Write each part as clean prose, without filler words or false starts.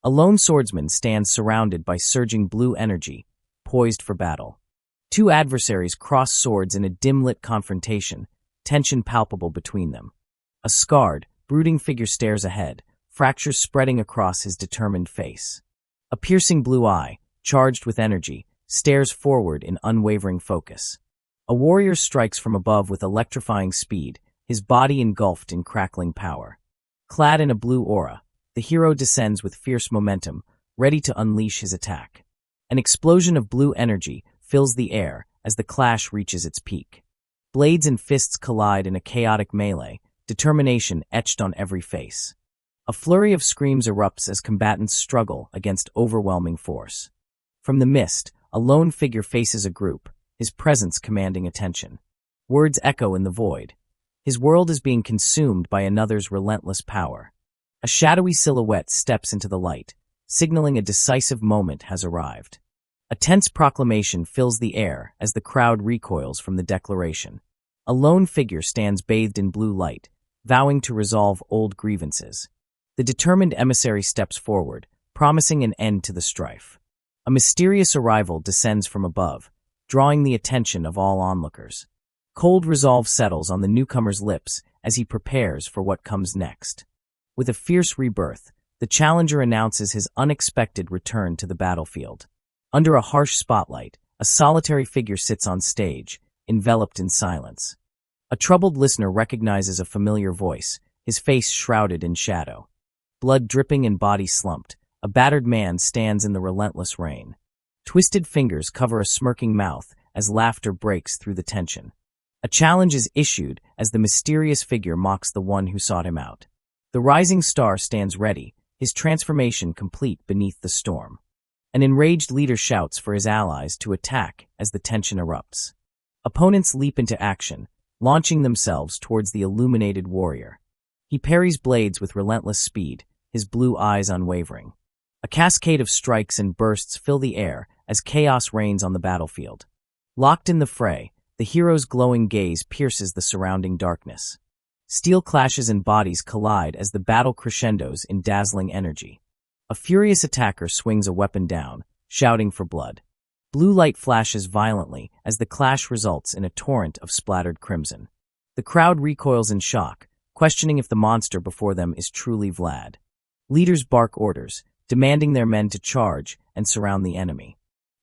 A lone swordsman stands surrounded by surging blue energy, poised for battle. Two adversaries cross swords in a dim-lit confrontation, tension palpable between them. A scarred, brooding figure stares ahead, fractures spreading across his determined face. A piercing blue eye, charged with energy, stares forward in unwavering focus. A warrior strikes from above with electrifying speed, his body engulfed in crackling power. Clad in a blue aura, the hero descends with fierce momentum, ready to unleash his attack. An explosion of blue energy fills the air as the clash reaches its peak. Blades and fists collide in a chaotic melee, determination etched on every face. A flurry of screams erupts as combatants struggle against overwhelming force. From the mist, a lone figure faces a group, his presence commanding attention. Words echo in the void. His world is being consumed by another's relentless power. A shadowy silhouette steps into the light, signaling a decisive moment has arrived. A tense proclamation fills the air as the crowd recoils from the declaration. A lone figure stands bathed in blue light, vowing to resolve old grievances. The determined emissary steps forward, promising an end to the strife. A mysterious arrival descends from above, drawing the attention of all onlookers. Cold resolve settles on the newcomer's lips as he prepares for what comes next. With a fierce rebirth, the challenger announces his unexpected return to the battlefield. Under a harsh spotlight, a solitary figure sits on stage, enveloped in silence. A troubled listener recognizes a familiar voice, his face shrouded in shadow. Blood dripping and body slumped, a battered man stands in the relentless rain. Twisted fingers cover a smirking mouth as laughter breaks through the tension. A challenge is issued as the mysterious figure mocks the one who sought him out. The rising star stands ready, his transformation complete beneath the storm. An enraged leader shouts for his allies to attack as the tension erupts. Opponents leap into action, launching themselves towards the illuminated warrior. He parries blades with relentless speed, his blue eyes unwavering. A cascade of strikes and bursts fill the air as chaos reigns on the battlefield. Locked in the fray, the hero's glowing gaze pierces the surrounding darkness. Steel clashes and bodies collide as the battle crescendos in dazzling energy. A furious attacker swings a weapon down, shouting for blood. Blue light flashes violently as the clash results in a torrent of splattered crimson. The crowd recoils in shock, questioning if the monster before them is truly Vlad. Leaders bark orders, demanding their men to charge and surround the enemy.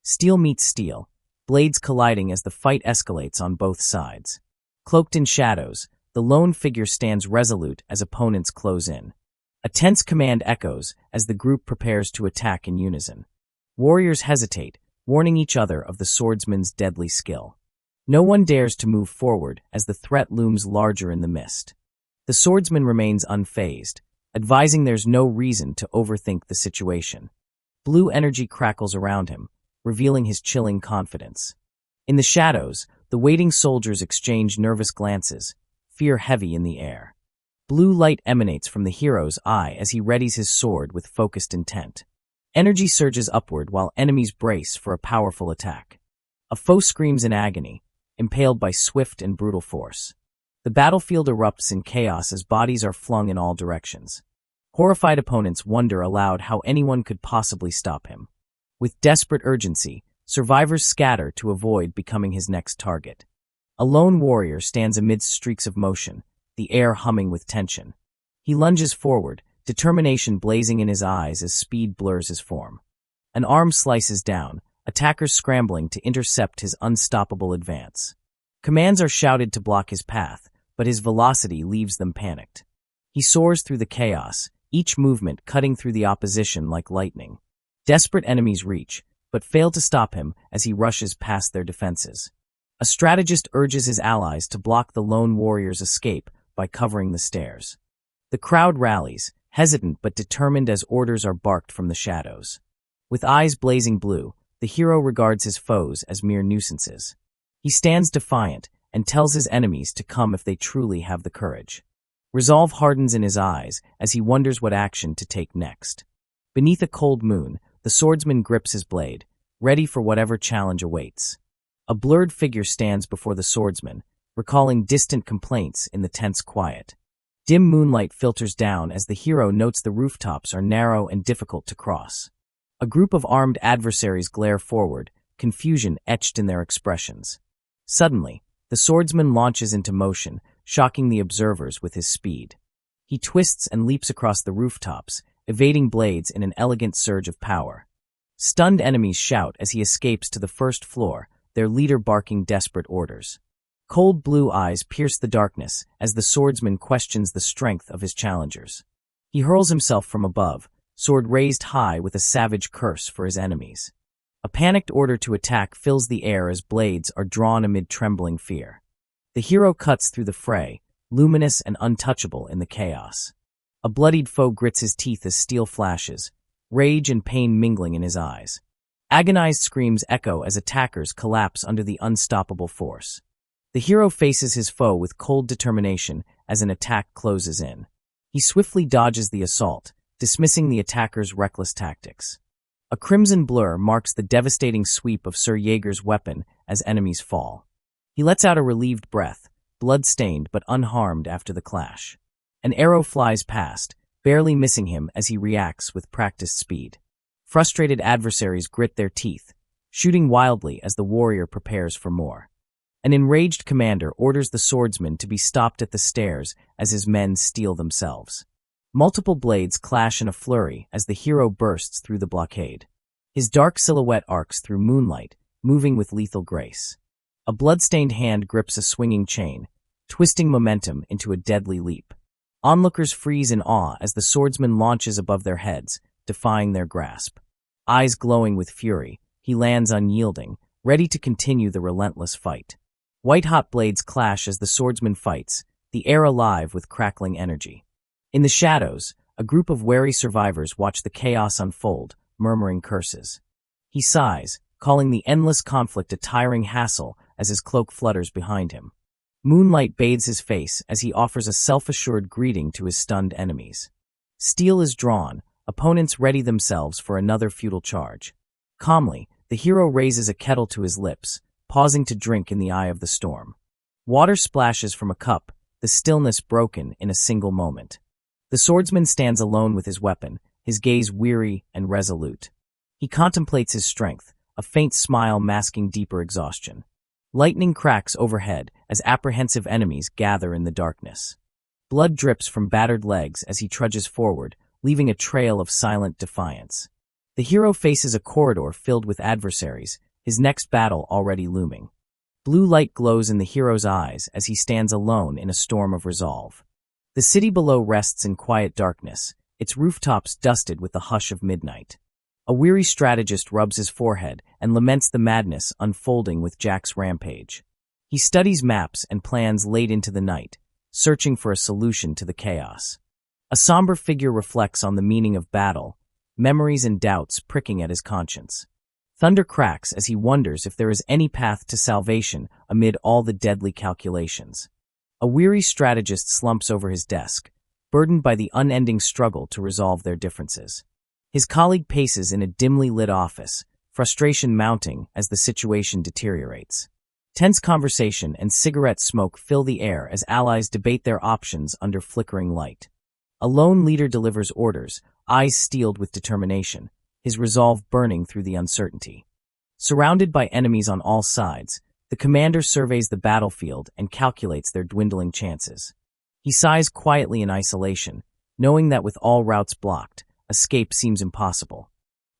Steel meets steel, blades colliding as the fight escalates on both sides. Cloaked in shadows, the lone figure stands resolute as opponents close in. A tense command echoes as the group prepares to attack in unison. Warriors hesitate, warning each other of the swordsman's deadly skill. No one dares to move forward as the threat looms larger in the mist. The swordsman remains unfazed, advising there's no reason to overthink the situation. Blue energy crackles around him, revealing his chilling confidence. In the shadows, the waiting soldiers exchange nervous glances, fear heavy in the air. Blue light emanates from the hero's eye as he readies his sword with focused intent. Energy surges upward while enemies brace for a powerful attack. A foe screams in agony, impaled by swift and brutal force. The battlefield erupts in chaos as bodies are flung in all directions. Horrified opponents wonder aloud how anyone could possibly stop him. With desperate urgency, survivors scatter to avoid becoming his next target. A lone warrior stands amidst streaks of motion, the air humming with tension. He lunges forward, determination blazing in his eyes as speed blurs his form. An arm slices down, attackers scrambling to intercept his unstoppable advance. Commands are shouted to block his path, but his velocity leaves them panicked. He soars through the chaos, each movement cutting through the opposition like lightning. Desperate enemies reach, but fail to stop him as he rushes past their defenses. A strategist urges his allies to block the lone warrior's escape by covering the stairs. The crowd rallies, hesitant but determined as orders are barked from the shadows. With eyes blazing blue, the hero regards his foes as mere nuisances. He stands defiant and tells his enemies to come if they truly have the courage. Resolve hardens in his eyes as he wonders what action to take next. Beneath a cold moon, the swordsman grips his blade, ready for whatever challenge awaits. A blurred figure stands before the swordsman, recalling distant complaints in the tense quiet. Dim moonlight filters down as the hero notes the rooftops are narrow and difficult to cross. A group of armed adversaries glare forward, confusion etched in their expressions. Suddenly, the swordsman launches into motion, shocking the observers with his speed. He twists and leaps across the rooftops, evading blades in an elegant surge of power. Stunned enemies shout as he escapes to the first floor, their leader barking desperate orders. Cold blue eyes pierce the darkness as the swordsman questions the strength of his challengers. He hurls himself from above, sword raised high with a savage curse for his enemies. A panicked order to attack fills the air as blades are drawn amid trembling fear. The hero cuts through the fray, luminous and untouchable in the chaos. A bloodied foe grits his teeth as steel flashes, rage and pain mingling in his eyes. Agonized screams echo as attackers collapse under the unstoppable force. The hero faces his foe with cold determination as an attack closes in. He swiftly dodges the assault, dismissing the attacker's reckless tactics. A crimson blur marks the devastating sweep of Sir Jaeger's weapon as enemies fall. He lets out a relieved breath, blood-stained but unharmed after the clash. An arrow flies past, barely missing him as he reacts with practiced speed. Frustrated adversaries grit their teeth, shooting wildly as the warrior prepares for more. An enraged commander orders the swordsman to be stopped at the stairs as his men steel themselves. Multiple blades clash in a flurry as the hero bursts through the blockade. His dark silhouette arcs through moonlight, moving with lethal grace. A blood-stained hand grips a swinging chain, twisting momentum into a deadly leap. Onlookers freeze in awe as the swordsman launches above their heads, defying their grasp. Eyes glowing with fury, he lands unyielding, ready to continue the relentless fight. White-hot blades clash as the swordsman fights, the air alive with crackling energy. In the shadows, a group of wary survivors watch the chaos unfold, murmuring curses. He sighs, calling the endless conflict a tiring hassle as his cloak flutters behind him. Moonlight bathes his face as he offers a self-assured greeting to his stunned enemies. Steel is drawn, opponents ready themselves for another futile charge. Calmly, the hero raises a kettle to his lips, pausing to drink in the eye of the storm. Water splashes from a cup, the stillness broken in a single moment. The swordsman stands alone with his weapon, his gaze weary and resolute. He contemplates his strength, a faint smile masking deeper exhaustion. Lightning cracks overhead as apprehensive enemies gather in the darkness. Blood drips from battered legs as he trudges forward, leaving a trail of silent defiance. The hero faces a corridor filled with adversaries, his next battle already looming. Blue light glows in the hero's eyes as he stands alone in a storm of resolve. The city below rests in quiet darkness, its rooftops dusted with the hush of midnight. A weary strategist rubs his forehead and laments the madness unfolding with Jack's rampage. He studies maps and plans late into the night, searching for a solution to the chaos. A somber figure reflects on the meaning of battle, memories and doubts pricking at his conscience. Thunder cracks as he wonders if there is any path to salvation amid all the deadly calculations. A weary strategist slumps over his desk, burdened by the unending struggle to resolve their differences. His colleague paces in a dimly lit office, frustration mounting as the situation deteriorates. Tense conversation and cigarette smoke fill the air as allies debate their options under flickering light. A lone leader delivers orders, eyes steeled with determination, his resolve burning through the uncertainty. Surrounded by enemies on all sides, the commander surveys the battlefield and calculates their dwindling chances. He sighs quietly in isolation, knowing that with all routes blocked, escape seems impossible.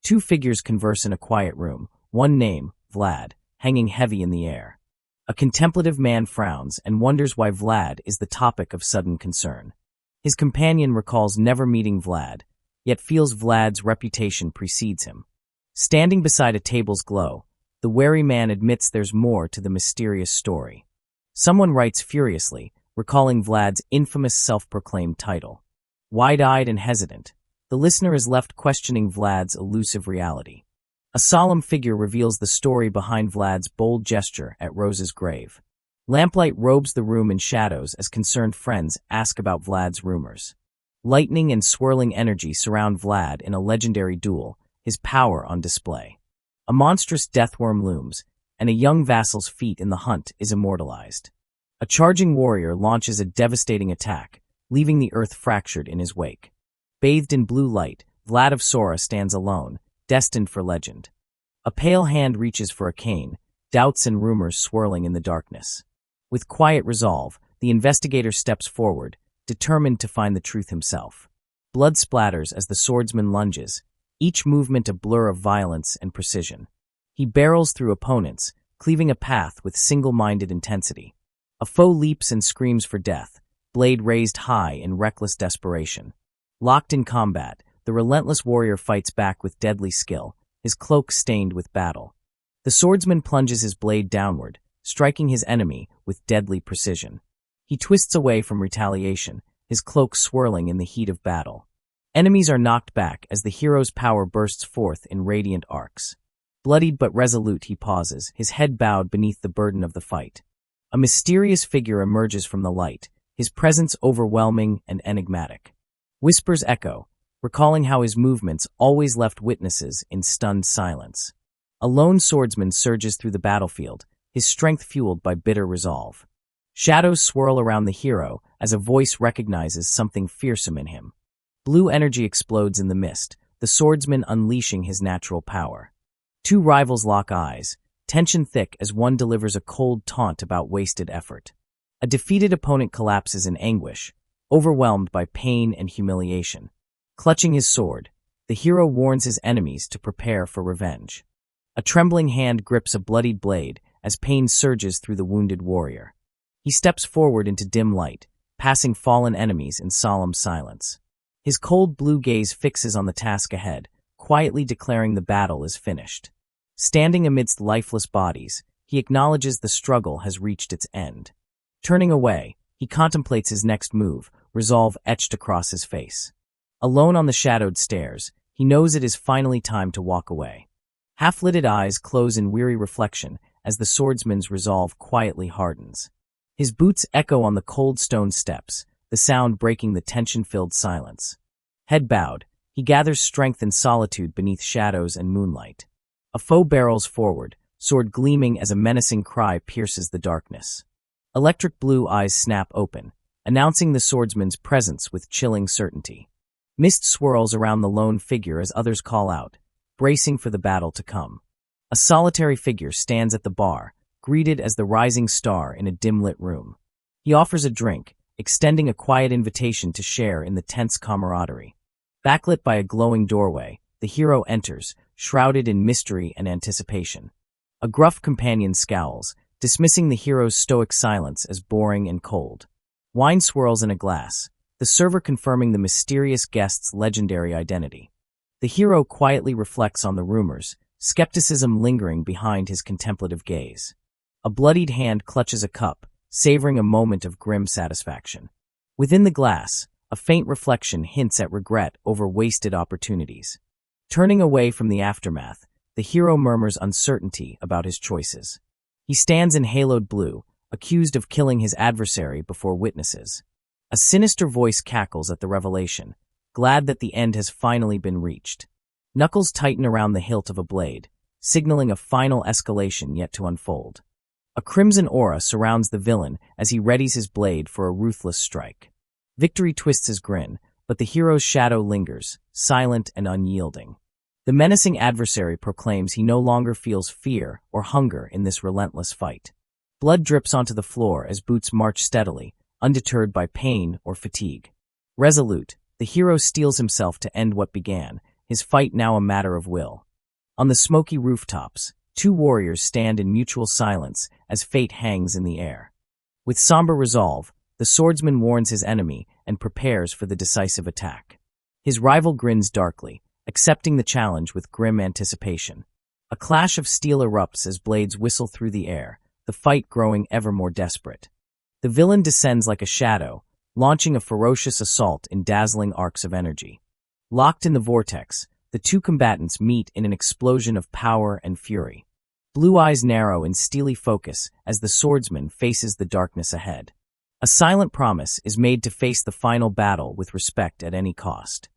Two figures converse in a quiet room, one name, Vlad, hanging heavy in the air. A contemplative man frowns and wonders why Vlad is the topic of sudden concern. His companion recalls never meeting Vlad, yet feels Vlad's reputation precedes him. Standing beside a table's glow, the wary man admits there's more to the mysterious story. Someone writes furiously, recalling Vlad's infamous self-proclaimed title. Wide-eyed and hesitant, the listener is left questioning Vlad's elusive reality. A solemn figure reveals the story behind Vlad's bold gesture at Rose's grave. Lamplight robes the room in shadows as concerned friends ask about Vlad's rumors. Lightning and swirling energy surround Vlad in a legendary duel, his power on display. A monstrous deathworm looms, and a young vassal's feat in the hunt is immortalized. A charging warrior launches a devastating attack, leaving the earth fractured in his wake. Bathed in blue light, Vlad of Sora stands alone, destined for legend. A pale hand reaches for a cane, doubts and rumors swirling in the darkness. With quiet resolve, the investigator steps forward, determined to find the truth himself. Blood splatters as the swordsman lunges, each movement a blur of violence and precision. He barrels through opponents, cleaving a path with single-minded intensity. A foe leaps and screams for death, blade raised high in reckless desperation. Locked in combat, the relentless warrior fights back with deadly skill, his cloak stained with battle. The swordsman plunges his blade downward, striking his enemy with deadly precision. He twists away from retaliation, his cloak swirling in the heat of battle. Enemies are knocked back as the hero's power bursts forth in radiant arcs. Bloodied but resolute, he pauses, his head bowed beneath the burden of the fight. A mysterious figure emerges from the light, his presence overwhelming and enigmatic. Whispers echo, recalling how his movements always left witnesses in stunned silence. A lone swordsman surges through the battlefield, his strength fueled by bitter resolve. Shadows swirl around the hero as a voice recognizes something fearsome in him. Blue energy explodes in the mist, the swordsman unleashing his natural power. Two rivals lock eyes, tension thick as one delivers a cold taunt about wasted effort. A defeated opponent collapses in anguish, overwhelmed by pain and humiliation. Clutching his sword, the hero warns his enemies to prepare for revenge. A trembling hand grips a bloodied blade as pain surges through the wounded warrior. He steps forward into dim light, passing fallen enemies in solemn silence. His cold blue gaze fixes on the task ahead, quietly declaring the battle is finished. Standing amidst lifeless bodies, he acknowledges the struggle has reached its end. Turning away, he contemplates his next move, resolve etched across his face. Alone on the shadowed stairs, he knows it is finally time to walk away. Half-lidded eyes close in weary reflection as the swordsman's resolve quietly hardens. His boots echo on the cold stone steps, the sound breaking the tension-filled silence. Head bowed, he gathers strength in solitude beneath shadows and moonlight. A foe barrels forward, sword gleaming as a menacing cry pierces the darkness. Electric blue eyes snap open, announcing the swordsman's presence with chilling certainty. Mist swirls around the lone figure as others call out, bracing for the battle to come. A solitary figure stands at the bar, greeted as the rising star in a dim-lit room. He offers a drink, extending a quiet invitation to share in the tense camaraderie. Backlit by a glowing doorway, the hero enters, shrouded in mystery and anticipation. A gruff companion scowls, dismissing the hero's stoic silence as boring and cold. Wine swirls in a glass, the server confirming the mysterious guest's legendary identity. The hero quietly reflects on the rumors, skepticism lingering behind his contemplative gaze. A bloodied hand clutches a cup, savoring a moment of grim satisfaction. Within the glass, a faint reflection hints at regret over wasted opportunities. Turning away from the aftermath, the hero murmurs uncertainty about his choices. He stands in haloed blue, accused of killing his adversary before witnesses. A sinister voice cackles at the revelation, glad that the end has finally been reached. Knuckles tighten around the hilt of a blade, signaling a final escalation yet to unfold. A crimson aura surrounds the villain as he readies his blade for a ruthless strike. Victory twists his grin, but the hero's shadow lingers, silent and unyielding. The menacing adversary proclaims he no longer feels fear or hunger in this relentless fight. Blood drips onto the floor as boots march steadily, undeterred by pain or fatigue. Resolute, the hero steels himself to end what began, his fight now a matter of will. On the smoky rooftops, two warriors stand in mutual silence as fate hangs in the air. With somber resolve, the swordsman warns his enemy and prepares for the decisive attack. His rival grins darkly, accepting the challenge with grim anticipation. A clash of steel erupts as blades whistle through the air, the fight growing ever more desperate. The villain descends like a shadow, launching a ferocious assault in dazzling arcs of energy. Locked in the vortex, the two combatants meet in an explosion of power and fury. Blue eyes narrow in steely focus as the swordsman faces the darkness ahead. A silent promise is made to face the final battle with respect at any cost.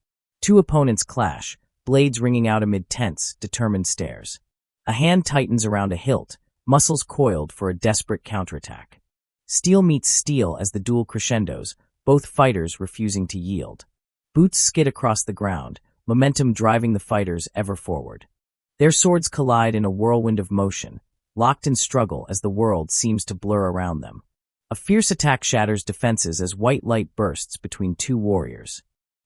Two opponents clash, blades ringing out amid tense, determined stares. A hand tightens around a hilt, muscles coiled for a desperate counterattack. Steel meets steel as the duel crescendos, both fighters refusing to yield. Boots skid across the ground, momentum driving the fighters ever forward. Their swords collide in a whirlwind of motion, locked in struggle as the world seems to blur around them. A fierce attack shatters defenses as white light bursts between two warriors.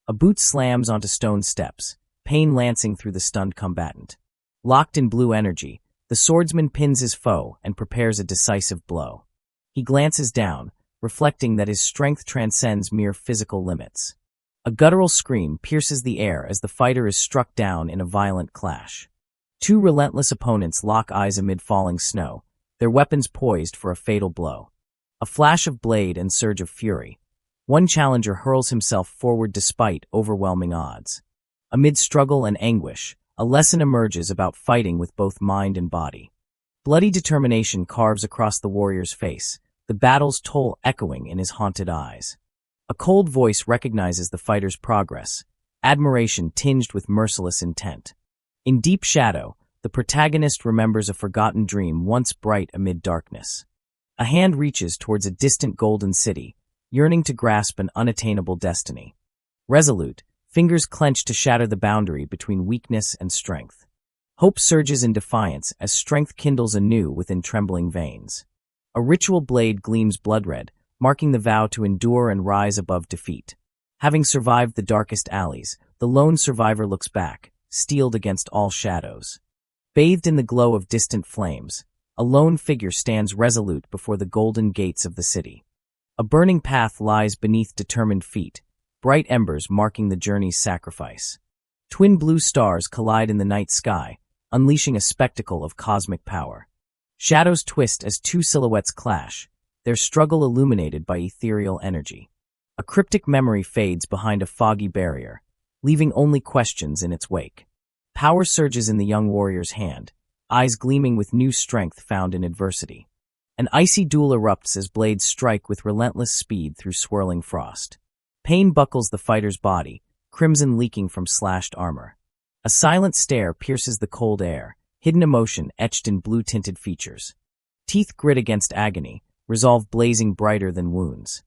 A boot slams onto stone steps, pain lancing through the stunned combatant. Locked in blue energy, the swordsman pins his foe and prepares a decisive blow. He glances down, reflecting that his strength transcends mere physical limits. A guttural scream pierces the air as the fighter is struck down in a violent clash. Two relentless opponents lock eyes amid falling snow, their weapons poised for a fatal blow. A flash of blade and surge of fury. One challenger hurls himself forward despite overwhelming odds. Amid struggle and anguish, a lesson emerges about fighting with both mind and body. Bloody determination carves across the warrior's face, the battle's toll echoing in his haunted eyes. A cold voice recognizes the fighter's progress, admiration tinged with merciless intent. In deep shadow, the protagonist remembers a forgotten dream once bright amid darkness. A hand reaches towards a distant golden city, yearning to grasp an unattainable destiny. Resolute, fingers clench to shatter the boundary between weakness and strength. Hope surges in defiance as strength kindles anew within trembling veins. A ritual blade gleams blood-red, marking the vow to endure and rise above defeat. Having survived the darkest alleys, the lone survivor looks back, steeled against all shadows. Bathed in the glow of distant flames, a lone figure stands resolute before the golden gates of the city. A burning path lies beneath determined feet, bright embers marking the journey's sacrifice. Twin blue stars collide in the night sky, unleashing a spectacle of cosmic power. Shadows twist as two silhouettes clash, their struggle illuminated by ethereal energy. A cryptic memory fades behind a foggy barrier, leaving only questions in its wake. Power surges in the young warrior's hand, eyes gleaming with new strength found in adversity. An icy duel erupts as blades strike with relentless speed through swirling frost. Pain buckles the fighter's body, crimson leaking from slashed armor. A silent stare pierces the cold air, hidden emotion etched in blue-tinted features. Teeth grit against agony, resolve blazing brighter than wounds.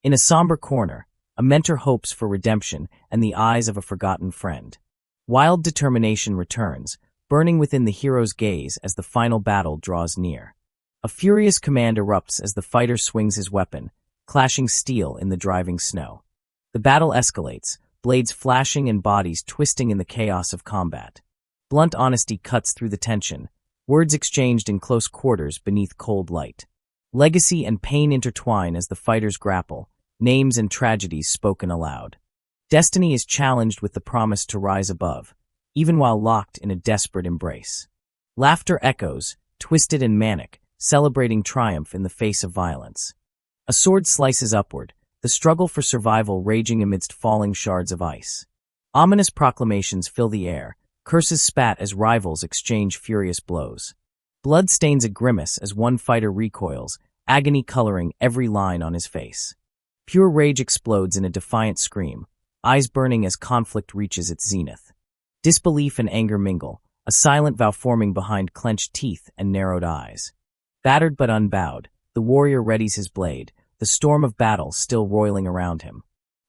In a somber corner, a mentor hopes for redemption and the eyes of a forgotten friend. Wild determination returns, burning within the hero's gaze as the final battle draws near. A furious command erupts as the fighter swings his weapon, clashing steel in the driving snow. The battle escalates, blades flashing and bodies twisting in the chaos of combat. Blunt honesty cuts through the tension, words exchanged in close quarters beneath cold light. Legacy and pain intertwine as the fighters grapple, names and tragedies spoken aloud. Destiny is challenged with the promise to rise above, even while locked in a desperate embrace. Laughter echoes, twisted and manic, celebrating triumph in the face of violence. A sword slices upward, the struggle for survival raging amidst falling shards of ice. Ominous proclamations fill the air, curses spat as rivals exchange furious blows. Blood stains a grimace as one fighter recoils, agony coloring every line on his face. Pure rage explodes in a defiant scream, eyes burning as conflict reaches its zenith. Disbelief and anger mingle, a silent vow forming behind clenched teeth and narrowed eyes. Battered but unbowed, the warrior readies his blade, the storm of battle still roiling around him.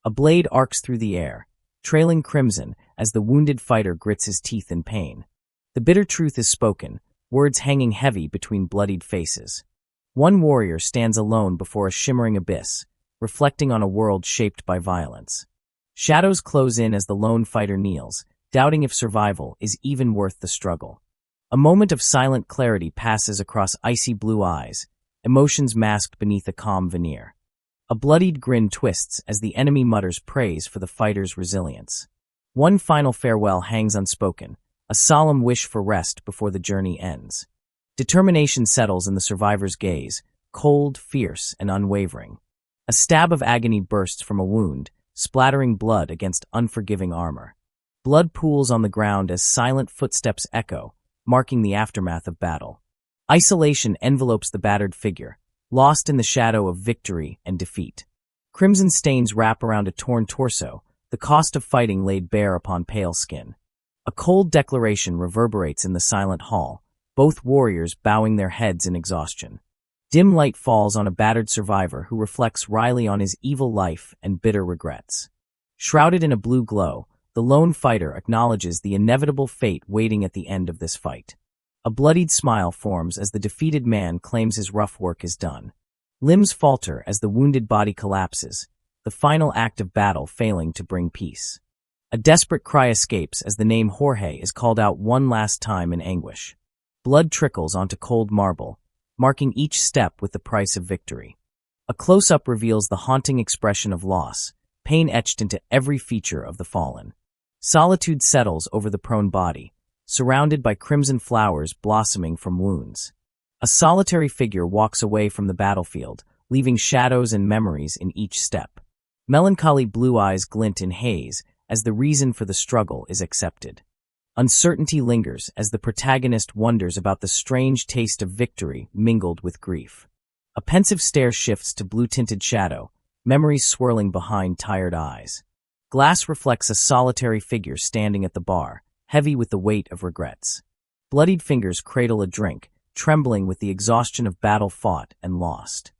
A blade arcs through the air, trailing crimson as the wounded fighter grits his teeth in pain. The bitter truth is spoken, words hanging heavy between bloodied faces. One warrior stands alone before a shimmering abyss, reflecting on a world shaped by violence. Shadows close in as the lone fighter kneels, doubting if survival is even worth the struggle. A moment of silent clarity passes across icy blue eyes, emotions masked beneath a calm veneer. A bloodied grin twists as the enemy mutters praise for the fighter's resilience. One final farewell hangs unspoken, a solemn wish for rest before the journey ends. Determination settles in the survivor's gaze, cold, fierce, and unwavering. A stab of agony bursts from a wound, splattering blood against unforgiving armor. Blood pools on the ground as silent footsteps echo, marking the aftermath of battle. Isolation envelopes the battered figure, lost in the shadow of victory and defeat. Crimson stains wrap around a torn torso, the cost of fighting laid bare upon pale skin. A cold declaration reverberates in the silent hall, both warriors bowing their heads in exhaustion. Dim light falls on a battered survivor who reflects wryly on his evil life and bitter regrets. Shrouded in a blue glow, the lone fighter acknowledges the inevitable fate waiting at the end of this fight. A bloodied smile forms as the defeated man claims his rough work is done. Limbs falter as the wounded body collapses, the final act of battle failing to bring peace. A desperate cry escapes as the name Jorge is called out one last time in anguish. Blood trickles onto cold marble, marking each step with the price of victory. A close-up reveals the haunting expression of loss, pain etched into every feature of the fallen. Solitude settles over the prone body, surrounded by crimson flowers blossoming from wounds. A solitary figure walks away from the battlefield, leaving shadows and memories in each step. Melancholy blue eyes glint in haze as the reason for the struggle is accepted. Uncertainty lingers as the protagonist wonders about the strange taste of victory mingled with grief. A pensive stare shifts to blue-tinted shadow, memories swirling behind tired eyes. Glass reflects a solitary figure standing at the bar, heavy with the weight of regrets. Bloodied fingers cradle a drink, trembling with the exhaustion of battle fought and lost.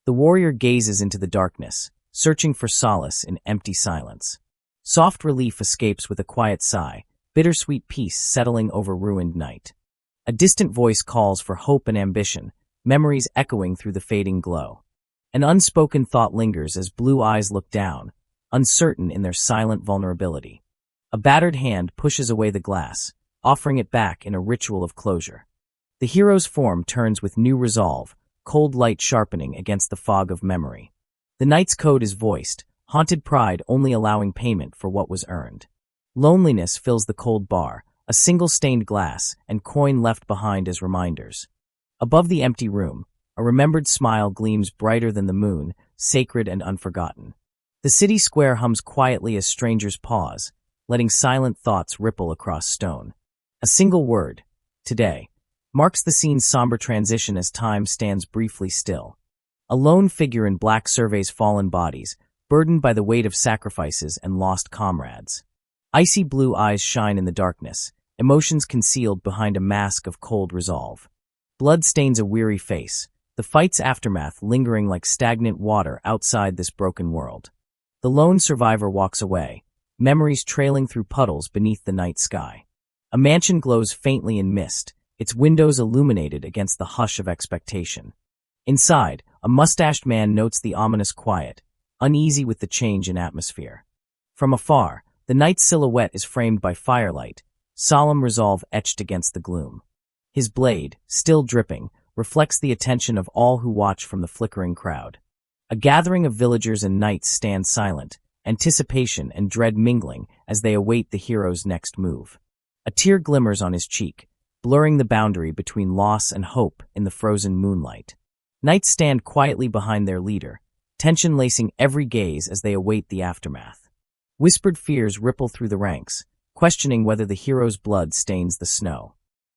The warrior gazes into the darkness, searching for solace in empty silence. Soft relief escapes with a quiet sigh, bittersweet peace settling over ruined night. A distant voice calls for hope and ambition, memories echoing through the fading glow. An unspoken thought lingers as blue eyes look down, uncertain in their silent vulnerability. A battered hand pushes away the glass, offering it back in a ritual of closure. The hero's form turns with new resolve, cold light sharpening against the fog of memory. The knight's code is voiced, haunted pride only allowing payment for what was earned. Loneliness fills the cold bar, a single stained glass and coin left behind as reminders. Above the empty room, a remembered smile gleams brighter than the moon, sacred and unforgotten. The city square hums quietly as strangers pause, letting silent thoughts ripple across stone. A single word, today, marks the scene's somber transition as time stands briefly still. A lone figure in black surveys fallen bodies, burdened by the weight of sacrifices and lost comrades. Icy blue eyes shine in the darkness, emotions concealed behind a mask of cold resolve. Blood stains a weary face, the fight's aftermath lingering like stagnant water outside this broken world. The lone survivor walks away, memories trailing through puddles beneath the night sky. A mansion glows faintly in mist, its windows illuminated against the hush of expectation. Inside, a mustached man notes the ominous quiet, uneasy with the change in atmosphere. From afar, the knight's silhouette is framed by firelight, solemn resolve etched against the gloom. His blade, still dripping, reflects the attention of all who watch from the flickering crowd. A gathering of villagers and knights stand silent, anticipation and dread mingling as they await the hero's next move. A tear glimmers on his cheek, blurring the boundary between loss and hope in the frozen moonlight. Knights stand quietly behind their leader, tension lacing every gaze as they await the aftermath. Whispered fears ripple through the ranks, questioning whether the hero's blood stains the snow.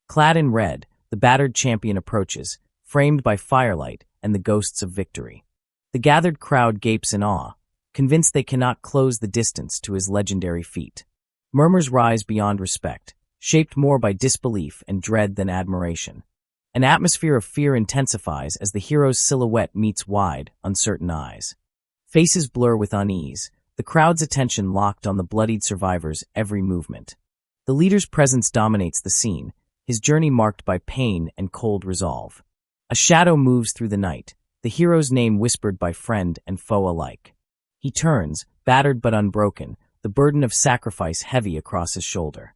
Clad in red, the battered champion approaches, framed by firelight and the ghosts of victory. The gathered crowd gapes in awe, convinced they cannot close the distance to his legendary feat. Murmurs rise beyond respect, shaped more by disbelief and dread than admiration. An atmosphere of fear intensifies as the hero's silhouette meets wide, uncertain eyes. Faces blur with unease, the crowd's attention locked on the bloodied survivor's every movement. The leader's presence dominates the scene, his journey marked by pain and cold resolve. A shadow moves through the night, the hero's name whispered by friend and foe alike. He turns, battered but unbroken, the burden of sacrifice heavy across his shoulder.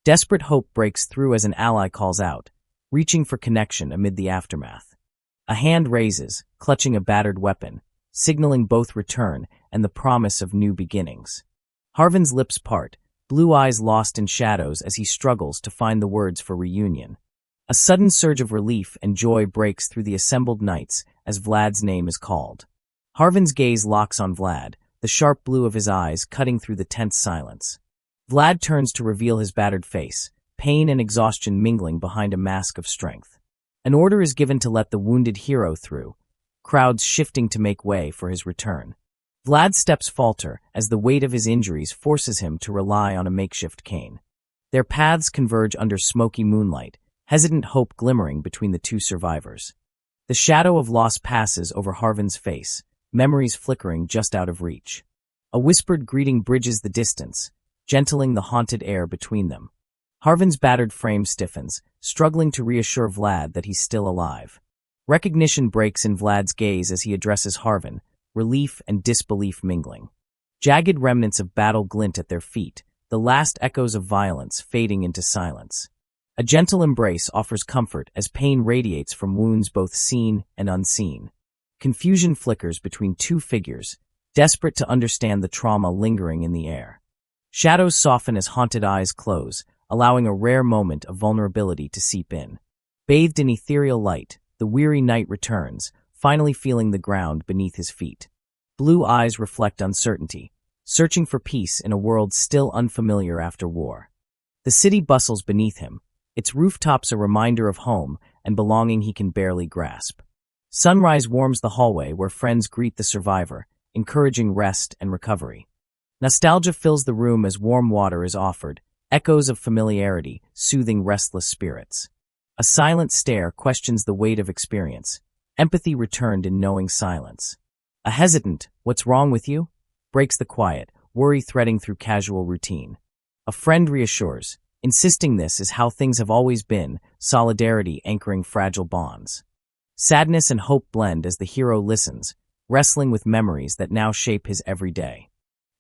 Desperate hope breaks through as an ally calls out, reaching for connection amid the aftermath. A hand raises, clutching a battered weapon, signaling both return and the promise of new beginnings. Harvin's lips part, blue eyes lost in shadows as he struggles to find the words for reunion. A sudden surge of relief and joy breaks through the assembled knights as Vlad's name is called. Harvin's gaze locks on Vlad, the sharp blue of his eyes cutting through the tense silence. Vlad turns to reveal his battered face, pain and exhaustion mingling behind a mask of strength. An order is given to let the wounded hero through, crowds shifting to make way for his return. Vlad's steps falter as the weight of his injuries forces him to rely on a makeshift cane. Their paths converge under smoky moonlight, hesitant hope glimmering between the two survivors. The shadow of loss passes over Harvin's face, memories flickering just out of reach. A whispered greeting bridges the distance, gentling the haunted air between them. Harvin's battered frame stiffens, struggling to reassure Vlad that he's still alive. Recognition breaks in Vlad's gaze as he addresses Harvin, relief and disbelief mingling. Jagged remnants of battle glint at their feet, the last echoes of violence fading into silence. A gentle embrace offers comfort as pain radiates from wounds both seen and unseen. Confusion flickers between two figures, desperate to understand the trauma lingering in the air. Shadows soften as haunted eyes close, allowing a rare moment of vulnerability to seep in. Bathed in ethereal light, the weary knight returns, finally feeling the ground beneath his feet. Blue eyes reflect uncertainty, searching for peace in a world still unfamiliar after war. The city bustles beneath him, its rooftops a reminder of home and belonging he can barely grasp. Sunrise warms the hallway where friends greet the survivor, encouraging rest and recovery. Nostalgia fills the room as warm water is offered, echoes of familiarity, soothing restless spirits. A silent stare questions the weight of experience, empathy returned in knowing silence. A hesitant, "What's wrong with you?" breaks the quiet, worry threading through casual routine. A friend reassures, insisting this is how things have always been, solidarity anchoring fragile bonds. Sadness and hope blend as the hero listens, wrestling with memories that now shape his everyday.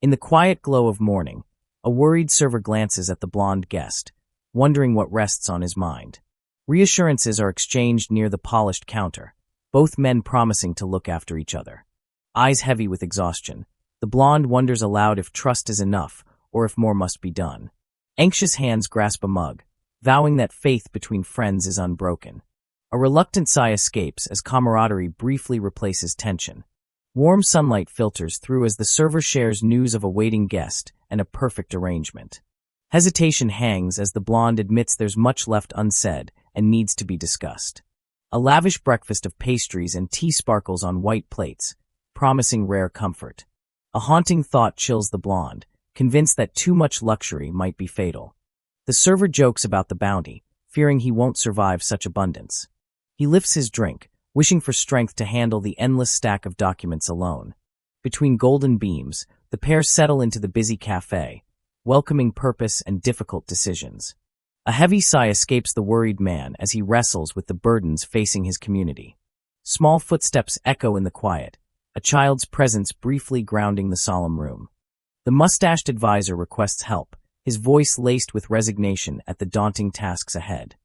In the quiet glow of morning, a worried server glances at the blonde guest, wondering what rests on his mind. Reassurances are exchanged near the polished counter, both men promising to look after each other. Eyes heavy with exhaustion, the blonde wonders aloud if trust is enough or if more must be done. Anxious hands grasp a mug, vowing that faith between friends is unbroken. A reluctant sigh escapes as camaraderie briefly replaces tension. Warm sunlight filters through as the server shares news of a waiting guest and a perfect arrangement. Hesitation hangs as the blonde admits there's much left unsaid and needs to be discussed. A lavish breakfast of pastries and tea sparkles on white plates, promising rare comfort. A haunting thought chills the blonde, convinced that too much luxury might be fatal. The server jokes about the bounty, fearing he won't survive such abundance. He lifts his drink, wishing for strength to handle the endless stack of documents alone. Between golden beams, the pair settle into the busy cafe, welcoming purpose and difficult decisions. A heavy sigh escapes the worried man as he wrestles with the burdens facing his community. Small footsteps echo in the quiet, a child's presence briefly grounding the solemn room. The mustached advisor requests help, his voice laced with resignation at the daunting tasks ahead.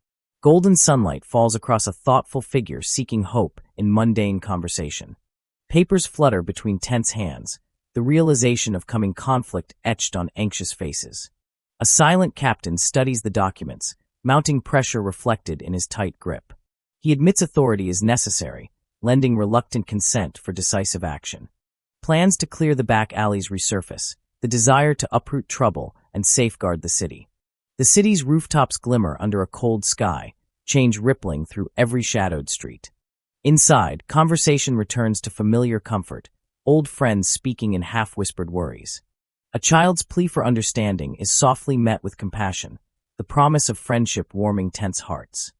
Golden sunlight falls across a thoughtful figure seeking hope in mundane conversation. Papers flutter between tense hands, the realization of coming conflict etched on anxious faces. A silent captain studies the documents, mounting pressure reflected in his tight grip. He admits authority is necessary, lending reluctant consent for decisive action. Plans to clear the back alleys resurface, the desire to uproot trouble and safeguard the city. The city's rooftops glimmer under a cold sky, change rippling through every shadowed street. Inside, conversation returns to familiar comfort, old friends speaking in half-whispered worries. A child's plea for understanding is softly met with compassion, the promise of friendship warming tense hearts.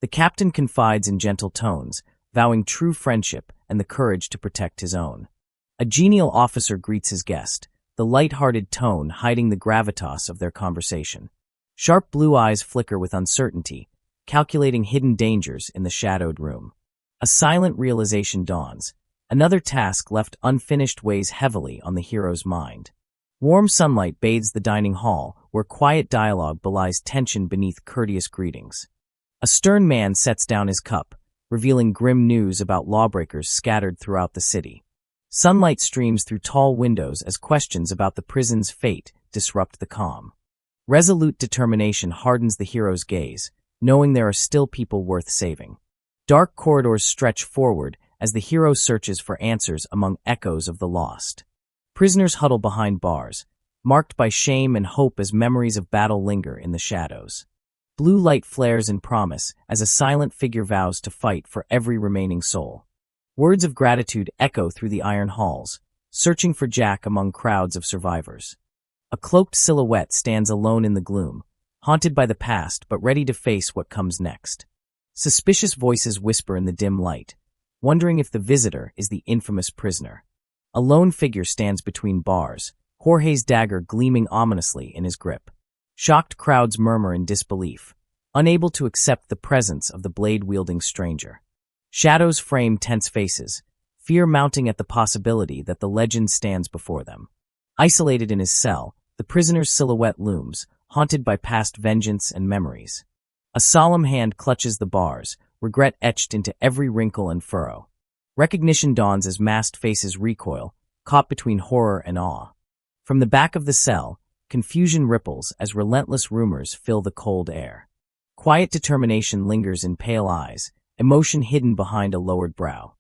The captain confides in gentle tones, vowing true friendship and the courage to protect his own. A genial officer greets his guest, the light-hearted tone hiding the gravitas of their conversation. Sharp blue eyes flicker with uncertainty, calculating hidden dangers in the shadowed room. A silent realization dawns. Another task left unfinished weighs heavily on the hero's mind. Warm sunlight bathes the dining hall, where quiet dialogue belies tension beneath courteous greetings. A stern man sets down his cup, revealing grim news about lawbreakers scattered throughout the city. Sunlight streams through tall windows as questions about the prison's fate disrupt the calm. Resolute determination hardens the hero's gaze, knowing there are still people worth saving. Dark corridors stretch forward as the hero searches for answers among echoes of the lost. Prisoners huddle behind bars, marked by shame and hope as memories of battle linger in the shadows. Blue light flares in promise as a silent figure vows to fight for every remaining soul. Words of gratitude echo through the iron halls, searching for Jack among crowds of survivors. A cloaked silhouette stands alone in the gloom, haunted by the past but ready to face what comes next. Suspicious voices whisper in the dim light, wondering if the visitor is the infamous prisoner. A lone figure stands between bars, Jorge's dagger gleaming ominously in his grip. Shocked crowds murmur in disbelief, unable to accept the presence of the blade-wielding stranger. Shadows frame tense faces, fear mounting at the possibility that the legend stands before them. Isolated in his cell, the prisoner's silhouette looms, haunted by past vengeance and memories. A solemn hand clutches the bars, regret etched into every wrinkle and furrow. Recognition dawns as masked faces recoil, caught between horror and awe. From the back of the cell, confusion ripples as relentless rumors fill the cold air. Quiet determination lingers in pale eyes, emotion hidden behind a lowered brow.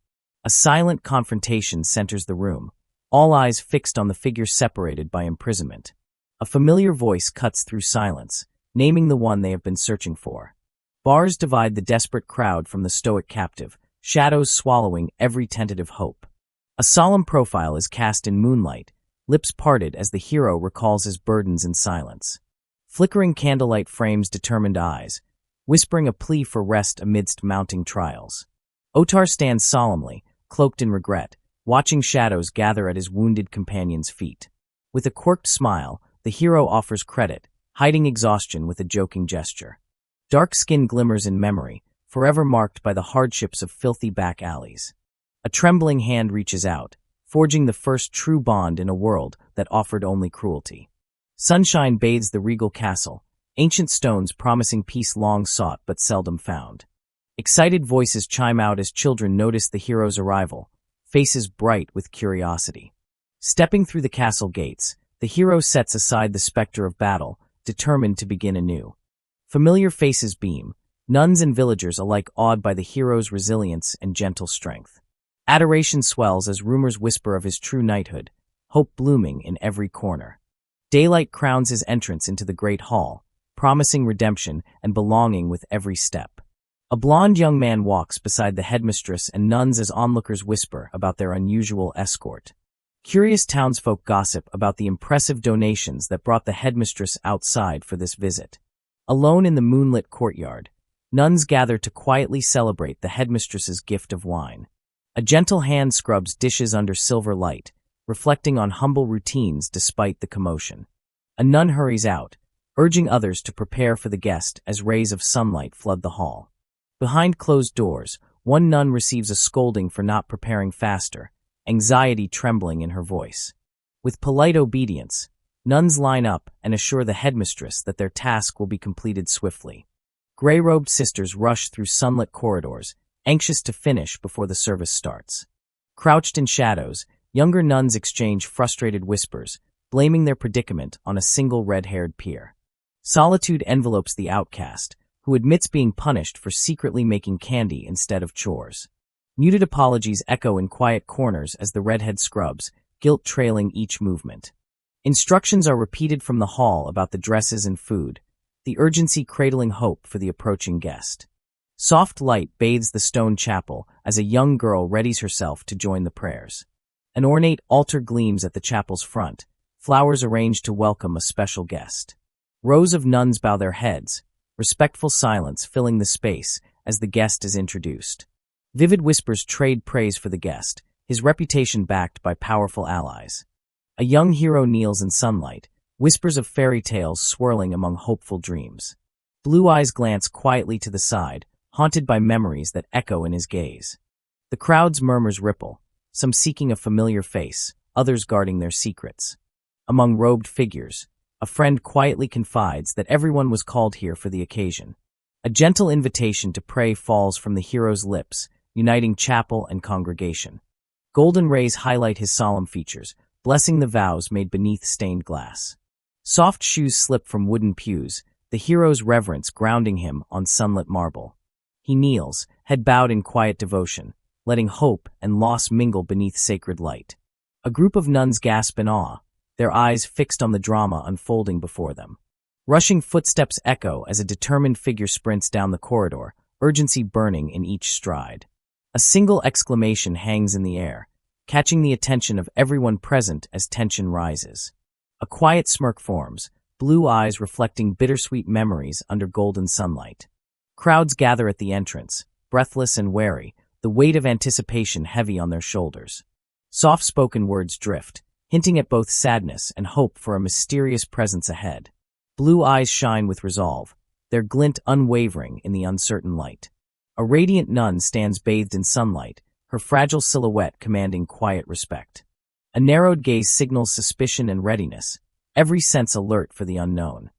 A silent confrontation centers the room, all eyes fixed on the figure separated by imprisonment. A familiar voice cuts through silence, naming the one they have been searching for. Bars divide the desperate crowd from the stoic captive, shadows swallowing every tentative hope. A solemn profile is cast in moonlight, lips parted as the hero recalls his burdens in silence. Flickering candlelight frames determined eyes, whispering a plea for rest amidst mounting trials. Otar stands solemnly, cloaked in regret, watching shadows gather at his wounded companion's feet. With a quirked smile, the hero offers credit, hiding exhaustion with a joking gesture. Dark skin glimmers in memory, forever marked by the hardships of filthy back alleys. A trembling hand reaches out, forging the first true bond in a world that offered only cruelty. Sunshine bathes the regal castle, ancient stones promising peace long sought but seldom found. Excited voices chime out as children notice the hero's arrival, faces bright with curiosity. Stepping through the castle gates, the hero sets aside the specter of battle, determined to begin anew. Familiar faces beam, nuns and villagers alike awed by the hero's resilience and gentle strength. Adoration swells as rumors whisper of his true knighthood, hope blooming in every corner. Daylight crowns his entrance into the great hall, promising redemption and belonging with every step. A blond young man walks beside the headmistress and nuns as onlookers whisper about their unusual escort. Curious townsfolk gossip about the impressive donations that brought the headmistress outside for this visit. Alone in the moonlit courtyard, nuns gather to quietly celebrate the headmistress's gift of wine. A gentle hand scrubs dishes under silver light, reflecting on humble routines despite the commotion. A nun hurries out, urging others to prepare for the guest as rays of sunlight flood the hall. Behind closed doors, one nun receives a scolding for not preparing faster, anxiety trembling in her voice. With polite obedience, nuns line up and assure the headmistress that their task will be completed swiftly. Gray-robed sisters rush through sunlit corridors, anxious to finish before the service starts. Crouched in shadows, younger nuns exchange frustrated whispers, blaming their predicament on a single red-haired peer. Solitude envelopes the outcast, who admits being punished for secretly making candy instead of chores. Muted apologies echo in quiet corners as the redhead scrubs, guilt trailing each movement. Instructions are repeated from the hall about the dresses and food, the urgency cradling hope for the approaching guest. Soft light bathes the stone chapel as a young girl readies herself to join the prayers. An ornate altar gleams at the chapel's front, flowers arranged to welcome a special guest. Rows of nuns bow their heads, respectful silence filling the space as the guest is introduced. Vivid whispers trade praise for the guest, his reputation backed by powerful allies. A young hero kneels in sunlight, whispers of fairy tales swirling among hopeful dreams. Blue eyes glance quietly to the side, haunted by memories that echo in his gaze. The crowd's murmurs ripple, some seeking a familiar face, others guarding their secrets. Among robed figures, a friend quietly confides that everyone was called here for the occasion. A gentle invitation to pray falls from the hero's lips, uniting chapel and congregation. Golden rays highlight his solemn features, blessing the vows made beneath stained glass. Soft shoes slip from wooden pews, the hero's reverence grounding him on sunlit marble. He kneels, head bowed in quiet devotion, letting hope and loss mingle beneath sacred light. A group of nuns gasp in awe, their eyes fixed on the drama unfolding before them. Rushing footsteps echo as a determined figure sprints down the corridor, urgency burning in each stride. A single exclamation hangs in the air, catching the attention of everyone present as tension rises. A quiet smirk forms, blue eyes reflecting bittersweet memories under golden sunlight. Crowds gather at the entrance, breathless and wary, the weight of anticipation heavy on their shoulders. Soft-spoken words drift, hinting at both sadness and hope for a mysterious presence ahead. Blue eyes shine with resolve, their glint unwavering in the uncertain light. A radiant nun stands bathed in sunlight, her fragile silhouette commanding quiet respect. A narrowed gaze signals suspicion and readiness, every sense alert for the unknown.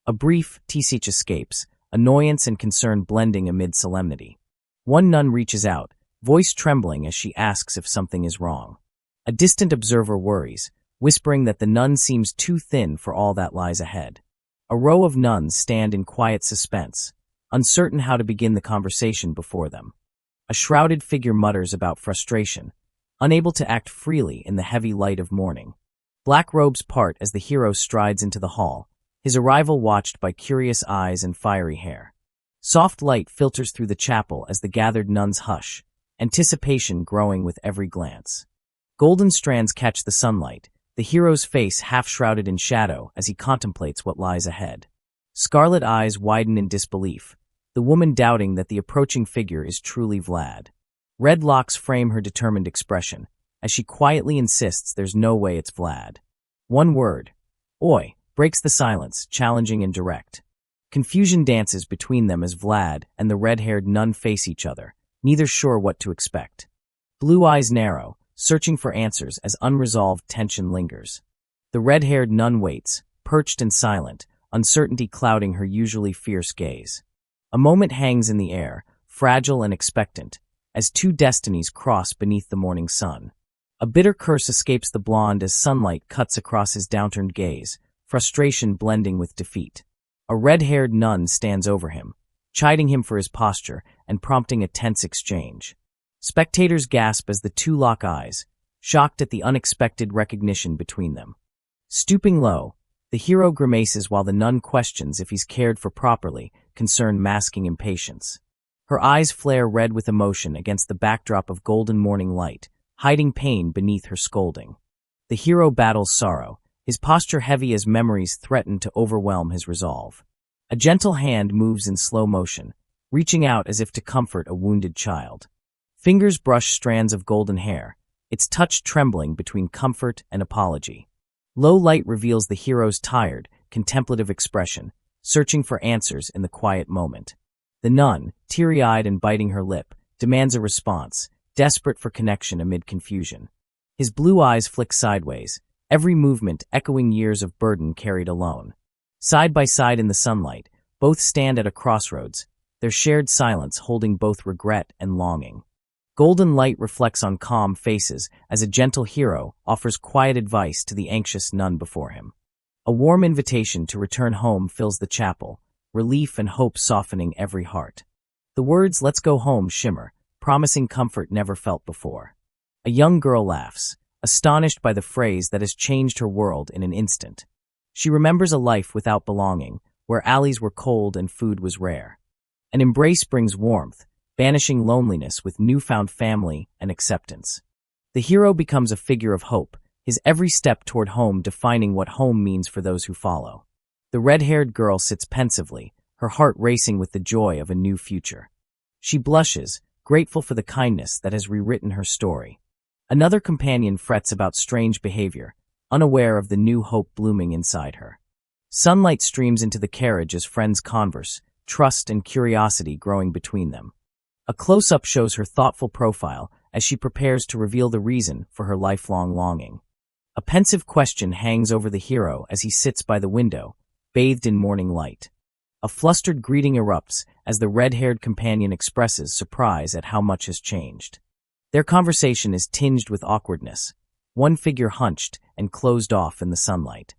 A brief tsich escapes, annoyance and concern blending amid solemnity. One nun reaches out, voice trembling as she asks if something is wrong. A distant observer worries, whispering that the nun seems too thin for all that lies ahead. A row of nuns stand in quiet suspense, uncertain how to begin the conversation before them. A shrouded figure mutters about frustration, unable to act freely in the heavy light of morning. Black robes part as the hero strides into the hall, his arrival watched by curious eyes and fiery hair. Soft light filters through the chapel as the gathered nuns hush, anticipation growing with every glance. Golden strands catch the sunlight, the hero's face half-shrouded in shadow as he contemplates what lies ahead. Scarlet eyes widen in disbelief, the woman doubting that the approaching figure is truly Vlad. Red locks frame her determined expression, as she quietly insists there's no way it's Vlad. One word, "Oi," breaks the silence, challenging and direct. Confusion dances between them as Vlad and the red-haired nun face each other, neither sure what to expect. Blue eyes narrow, searching for answers as unresolved tension lingers. The red-haired nun waits, perched and silent, uncertainty clouding her usually fierce gaze. A moment hangs in the air, fragile and expectant, as two destinies cross beneath the morning sun. A bitter curse escapes the blonde as sunlight cuts across his downturned gaze, frustration blending with defeat. A red-haired nun stands over him, chiding him for his posture and prompting a tense exchange. Spectators gasp as the two lock eyes, shocked at the unexpected recognition between them. Stooping low, the hero grimaces while the nun questions if he's cared for properly, concern masking impatience. Her eyes flare red with emotion against the backdrop of golden morning light, hiding pain beneath her scolding. The hero battles sorrow, his posture heavy as memories threaten to overwhelm his resolve. A gentle hand moves in slow motion, reaching out as if to comfort a wounded child. Fingers brush strands of golden hair, its touch trembling between comfort and apology. Low light reveals the hero's tired, contemplative expression, searching for answers in the quiet moment. The nun, teary-eyed and biting her lip, demands a response, desperate for connection amid confusion. His blue eyes flick sideways, every movement echoing years of burden carried alone. Side by side in the sunlight, both stand at a crossroads, their shared silence holding both regret and longing. Golden light reflects on calm faces as a gentle hero offers quiet advice to the anxious nun before him. A warm invitation to return home fills the chapel, relief and hope softening every heart. The words "let's go home" shimmer, promising comfort never felt before. A young girl laughs, astonished by the phrase that has changed her world in an instant. She remembers a life without belonging, where alleys were cold and food was rare. An embrace brings warmth, banishing loneliness with newfound family and acceptance. The hero becomes a figure of hope, his every step toward home defining what home means for those who follow. The red-haired girl sits pensively, her heart racing with the joy of a new future. She blushes, grateful for the kindness that has rewritten her story. Another companion frets about strange behavior, unaware of the new hope blooming inside her. Sunlight streams into the carriage as friends converse, trust and curiosity growing between them. A close-up shows her thoughtful profile as she prepares to reveal the reason for her lifelong longing. A pensive question hangs over the hero as he sits by the window, bathed in morning light. A flustered greeting erupts as the red-haired companion expresses surprise at how much has changed. Their conversation is tinged with awkwardness, one figure hunched and closed off in the sunlight.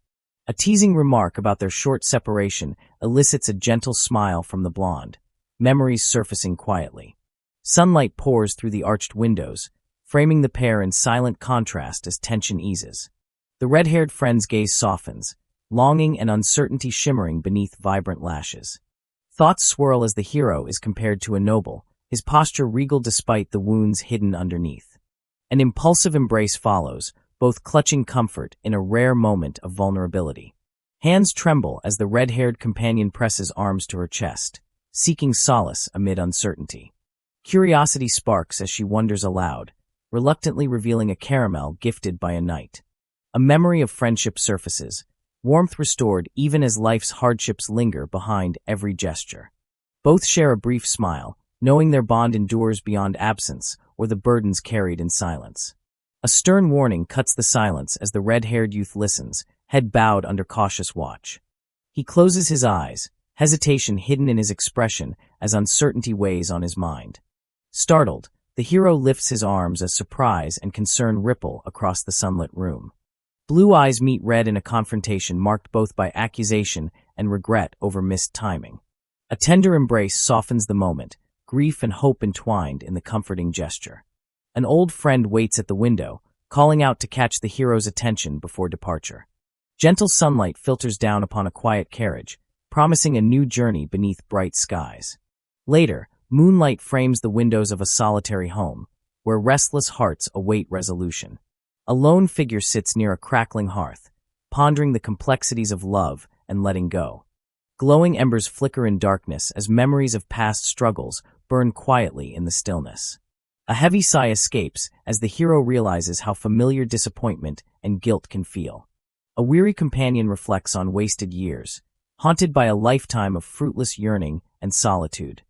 A teasing remark about their short separation elicits a gentle smile from the blonde, memories surfacing quietly. Sunlight pours through the arched windows, framing the pair in silent contrast as tension eases. The red-haired friend's gaze softens, longing and uncertainty shimmering beneath vibrant lashes. Thoughts swirl as the hero is compared to a noble, his posture regal despite the wounds hidden underneath. An impulsive embrace follows, both clutching comfort in a rare moment of vulnerability. Hands tremble as the red-haired companion presses arms to her chest, seeking solace amid uncertainty. Curiosity sparks as she wonders aloud, reluctantly revealing a caramel gifted by a knight. A memory of friendship surfaces, warmth restored even as life's hardships linger behind every gesture. Both share a brief smile, knowing their bond endures beyond absence or the burdens carried in silence. A stern warning cuts the silence as the red-haired youth listens, head bowed under cautious watch. He closes his eyes, hesitation hidden in his expression as uncertainty weighs on his mind. Startled, the hero lifts his arms as surprise and concern ripple across the sunlit room. Blue eyes meet red in a confrontation marked both by accusation and regret over missed timing. A tender embrace softens the moment, grief and hope entwined in the comforting gesture. An old friend waits at the window, calling out to catch the hero's attention before departure. Gentle sunlight filters down upon a quiet carriage, promising a new journey beneath bright skies. Later, moonlight frames the windows of a solitary home, where restless hearts await resolution. A lone figure sits near a crackling hearth, pondering the complexities of love and letting go. Glowing embers flicker in darkness as memories of past struggles burn quietly in the stillness. A heavy sigh escapes as the hero realizes how familiar disappointment and guilt can feel. A weary companion reflects on wasted years, haunted by a lifetime of fruitless yearning and solitude.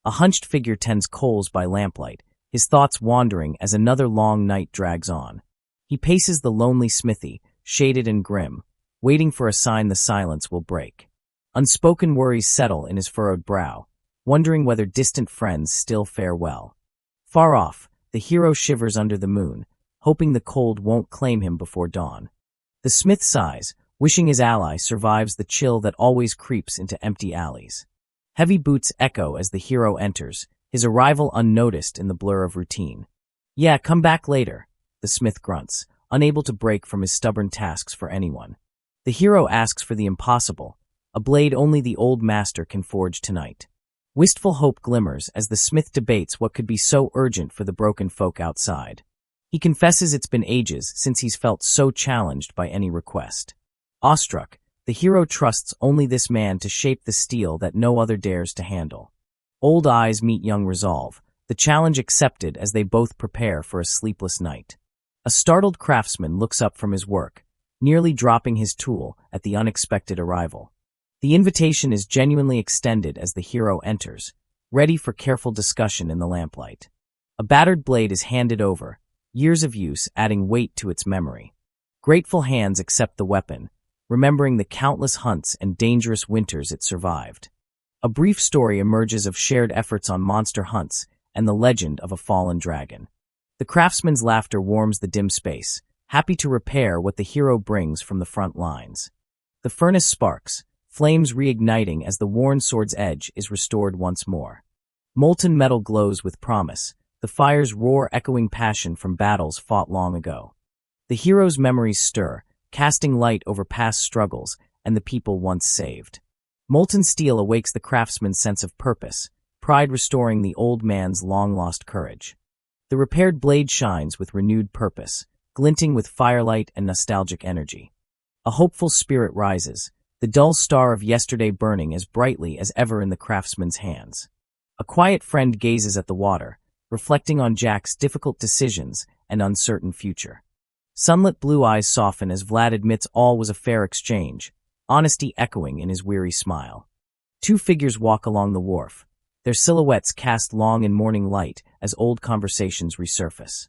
A hunched figure tends coals by lamplight, his thoughts wandering as another long night drags on. He paces the lonely smithy, shaded and grim, waiting for a sign the silence will break. Unspoken worries settle in his furrowed brow, wondering whether distant friends still fare well. Far off, the hero shivers under the moon, hoping the cold won't claim him before dawn. The smith sighs, wishing his ally survives the chill that always creeps into empty alleys. Heavy boots echo as the hero enters, his arrival unnoticed in the blur of routine. "Yeah, come back later," the smith grunts, unable to break from his stubborn tasks for anyone. The hero asks for the impossible, a blade only the old master can forge tonight. Wistful hope glimmers as the smith debates what could be so urgent for the broken folk outside. He confesses it's been ages since he's felt so challenged by any request. Awestruck, the hero trusts only this man to shape the steel that no other dares to handle. Old eyes meet young resolve, the challenge accepted as they both prepare for a sleepless night. A startled craftsman looks up from his work, nearly dropping his tool at the unexpected arrival. The invitation is genuinely extended as the hero enters, ready for careful discussion in the lamplight. A battered blade is handed over, years of use adding weight to its memory. Grateful hands accept the weapon, remembering the countless hunts and dangerous winters it survived. A brief story emerges of shared efforts on monster hunts and the legend of a fallen dragon. The craftsman's laughter warms the dim space, happy to repair what the hero brings from the front lines. The furnace sparks, flames reigniting as the worn sword's edge is restored once more. Molten metal glows with promise, the fire's roar echoing passion from battles fought long ago. The hero's memories stir, casting light over past struggles and the people once saved. Molten steel awakes the craftsman's sense of purpose, pride restoring the old man's long-lost courage. The repaired blade shines with renewed purpose, glinting with firelight and nostalgic energy. A hopeful spirit rises, the dull star of yesterday burning as brightly as ever in the craftsman's hands. A quiet friend gazes at the water, reflecting on Jack's difficult decisions and uncertain future. Sunlit blue eyes soften as Vlad admits all was a fair exchange, honesty echoing in his weary smile. Two figures walk along the wharf, their silhouettes cast long in morning light as old conversations resurface.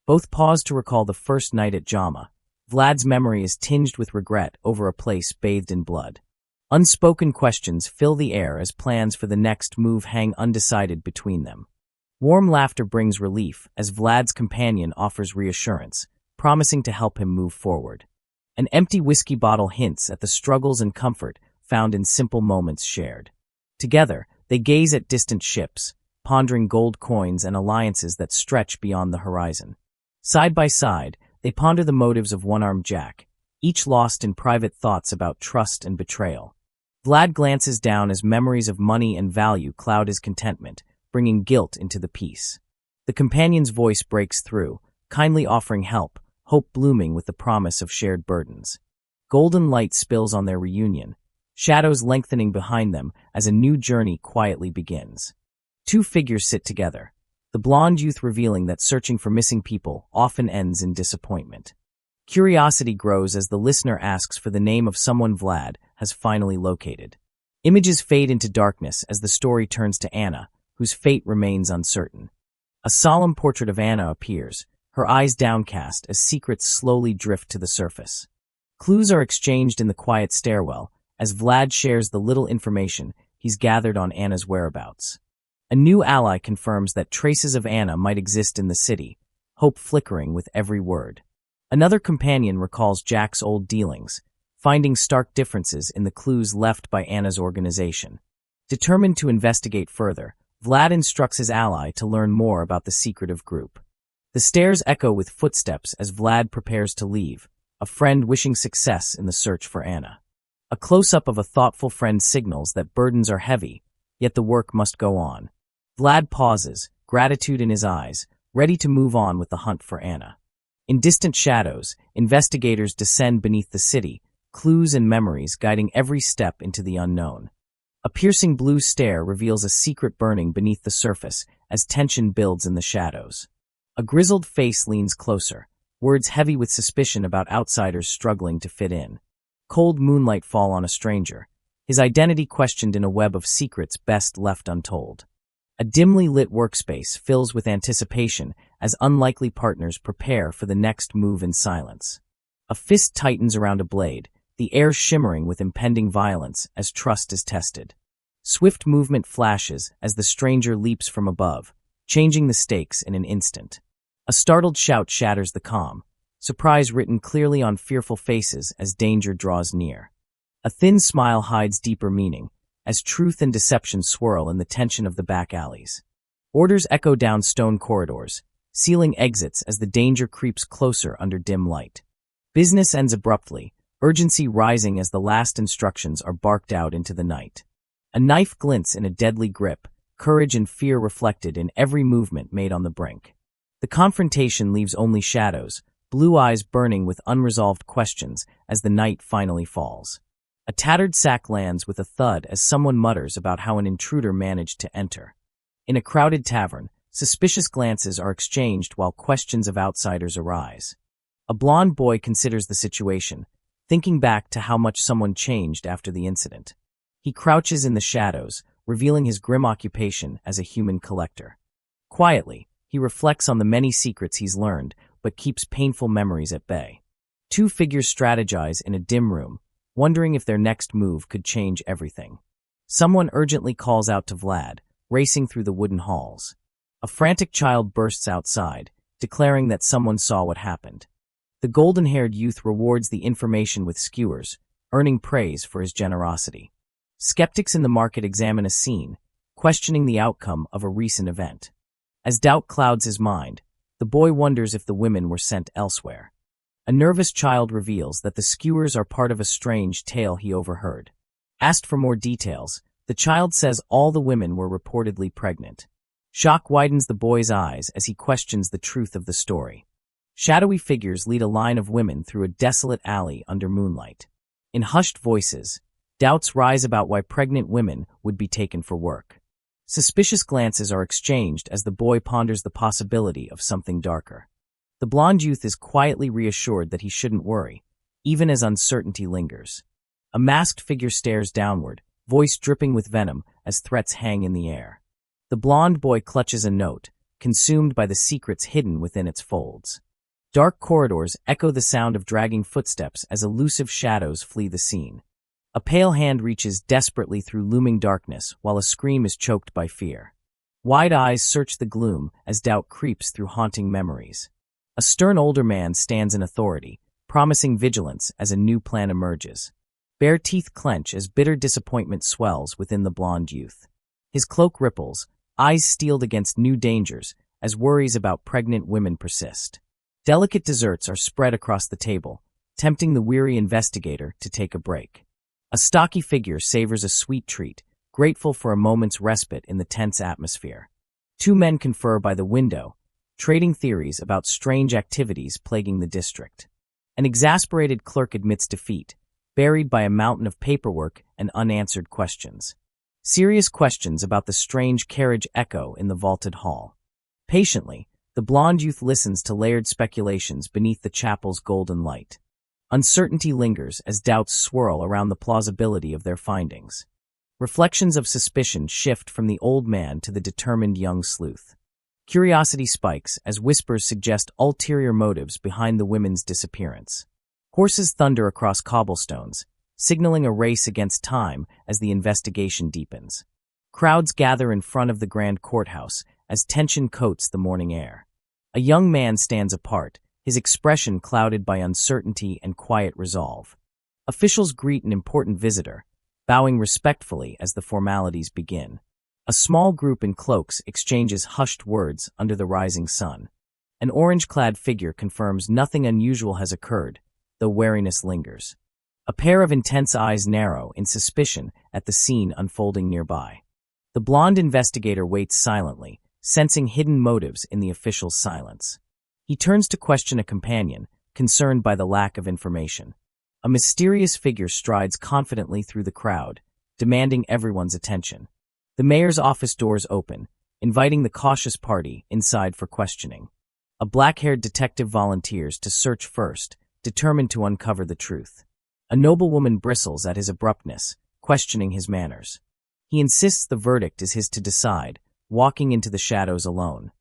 Both pause to recall the first night at Jama. Vlad's memory is tinged with regret over a place bathed in blood. Unspoken questions fill the air as plans for the next move hang undecided between them. Warm laughter brings relief as Vlad's companion offers reassurance, promising to help him move forward. An empty whiskey bottle hints at the struggles and comfort found in simple moments shared. Together, they gaze at distant ships, pondering gold coins and alliances that stretch beyond the horizon. Side by side, they ponder the motives of one-armed Jack, each lost in private thoughts about trust and betrayal. Vlad glances down as memories of money and value cloud his contentment, bringing guilt into the peace. The companion's voice breaks through, kindly offering help, hope blooming with the promise of shared burdens. Golden light spills on their reunion, shadows lengthening behind them as a new journey quietly begins. Two figures sit together, the blonde youth revealing that searching for missing people often ends in disappointment. Curiosity grows as the listener asks for the name of someone Vlad has finally located. Images fade into darkness as the story turns to Anna, whose fate remains uncertain. A solemn portrait of Anna appears, her eyes downcast as secrets slowly drift to the surface. Clues are exchanged in the quiet stairwell as Vlad shares the little information he's gathered on Anna's whereabouts. A new ally confirms that traces of Anna might exist in the city, hope flickering with every word. Another companion recalls Jack's old dealings, finding stark differences in the clues left by Anna's organization. Determined to investigate further, Vlad instructs his ally to learn more about the secretive group. The stairs echo with footsteps as Vlad prepares to leave, a friend wishing success in the search for Anna. A close-up of a thoughtful friend signals that burdens are heavy, yet the work must go on. Vlad pauses, gratitude in his eyes, ready to move on with the hunt for Anna. In distant shadows, investigators descend beneath the city, clues and memories guiding every step into the unknown. A piercing blue stare reveals a secret burning beneath the surface as tension builds in the shadows. A grizzled face leans closer, words heavy with suspicion about outsiders struggling to fit in. Cold moonlight fall on a stranger, his identity questioned in a web of secrets best left untold. A dimly lit workspace fills with anticipation as unlikely partners prepare for the next move in silence. A fist tightens around a blade, the air shimmering with impending violence as trust is tested. Swift movement flashes as the stranger leaps from above, changing the stakes in an instant. A startled shout shatters the calm, surprise written clearly on fearful faces as danger draws near. A thin smile hides deeper meaning, as truth and deception swirl in the tension of the back alleys. Orders echo down stone corridors, sealing exits as the danger creeps closer under dim light. Business ends abruptly, urgency rising as the last instructions are barked out into the night. A knife glints in a deadly grip, courage and fear reflected in every movement made on the brink. The confrontation leaves only shadows, blue eyes burning with unresolved questions as the night finally falls. A tattered sack lands with a thud as someone mutters about how an intruder managed to enter. In a crowded tavern, suspicious glances are exchanged while questions of outsiders arise. A blonde boy considers the situation, thinking back to how much someone changed after the incident. He crouches in the shadows, revealing his grim occupation as a human collector. Quietly, he reflects on the many secrets he's learned, but keeps painful memories at bay. Two figures strategize in a dim room, wondering if their next move could change everything. Someone urgently calls out to Vlad, racing through the wooden halls. A frantic child bursts outside, declaring that someone saw what happened. The golden-haired youth rewards the information with skewers, earning praise for his generosity. Skeptics in the market examine a scene, questioning the outcome of a recent event. As doubt clouds his mind, the boy wonders if the women were sent elsewhere. A nervous child reveals that the skewers are part of a strange tale he overheard. Asked for more details, the child says all the women were reportedly pregnant. Shock widens the boy's eyes as he questions the truth of the story. Shadowy figures lead a line of women through a desolate alley under moonlight. In hushed voices, doubts rise about why pregnant women would be taken for work. Suspicious glances are exchanged as the boy ponders the possibility of something darker. The blonde youth is quietly reassured that he shouldn't worry, even as uncertainty lingers. A masked figure stares downward, voice dripping with venom as threats hang in the air. The blonde boy clutches a note, consumed by the secrets hidden within its folds. Dark corridors echo the sound of dragging footsteps as elusive shadows flee the scene. A pale hand reaches desperately through looming darkness while a scream is choked by fear. Wide eyes search the gloom as doubt creeps through haunting memories. A stern older man stands in authority, promising vigilance as a new plan emerges. Bare teeth clench as bitter disappointment swells within the blonde youth. His cloak ripples, eyes steeled against new dangers as worries about pregnant women persist. Delicate desserts are spread across the table, tempting the weary investigator to take a break. A stocky figure savors a sweet treat, grateful for a moment's respite in the tense atmosphere. Two men confer by the window, trading theories about strange activities plaguing the district. An exasperated clerk admits defeat, buried by a mountain of paperwork and unanswered questions. Serious questions about the strange carriage echo in the vaulted hall. Patiently, the blonde youth listens to layered speculations beneath the chapel's golden light. Uncertainty lingers as doubts swirl around the plausibility of their findings. Reflections of suspicion shift from the old man to the determined young sleuth. Curiosity spikes as whispers suggest ulterior motives behind the women's disappearance. Horses thunder across cobblestones, signaling a race against time as the investigation deepens. Crowds gather in front of the grand courthouse as tension coats the morning air. A young man stands apart, his expression clouded by uncertainty and quiet resolve. Officials greet an important visitor, bowing respectfully as the formalities begin. A small group in cloaks exchanges hushed words under the rising sun. An orange-clad figure confirms nothing unusual has occurred, though wariness lingers. A pair of intense eyes narrow in suspicion at the scene unfolding nearby. The blonde investigator waits silently, sensing hidden motives in the official's silence. He turns to question a companion, concerned by the lack of information. A mysterious figure strides confidently through the crowd, demanding everyone's attention. The mayor's office doors open, inviting the cautious party inside for questioning. A black-haired detective volunteers to search first, determined to uncover the truth. A noblewoman bristles at his abruptness, questioning his manners. He insists the verdict is his to decide, walking into the shadows alone.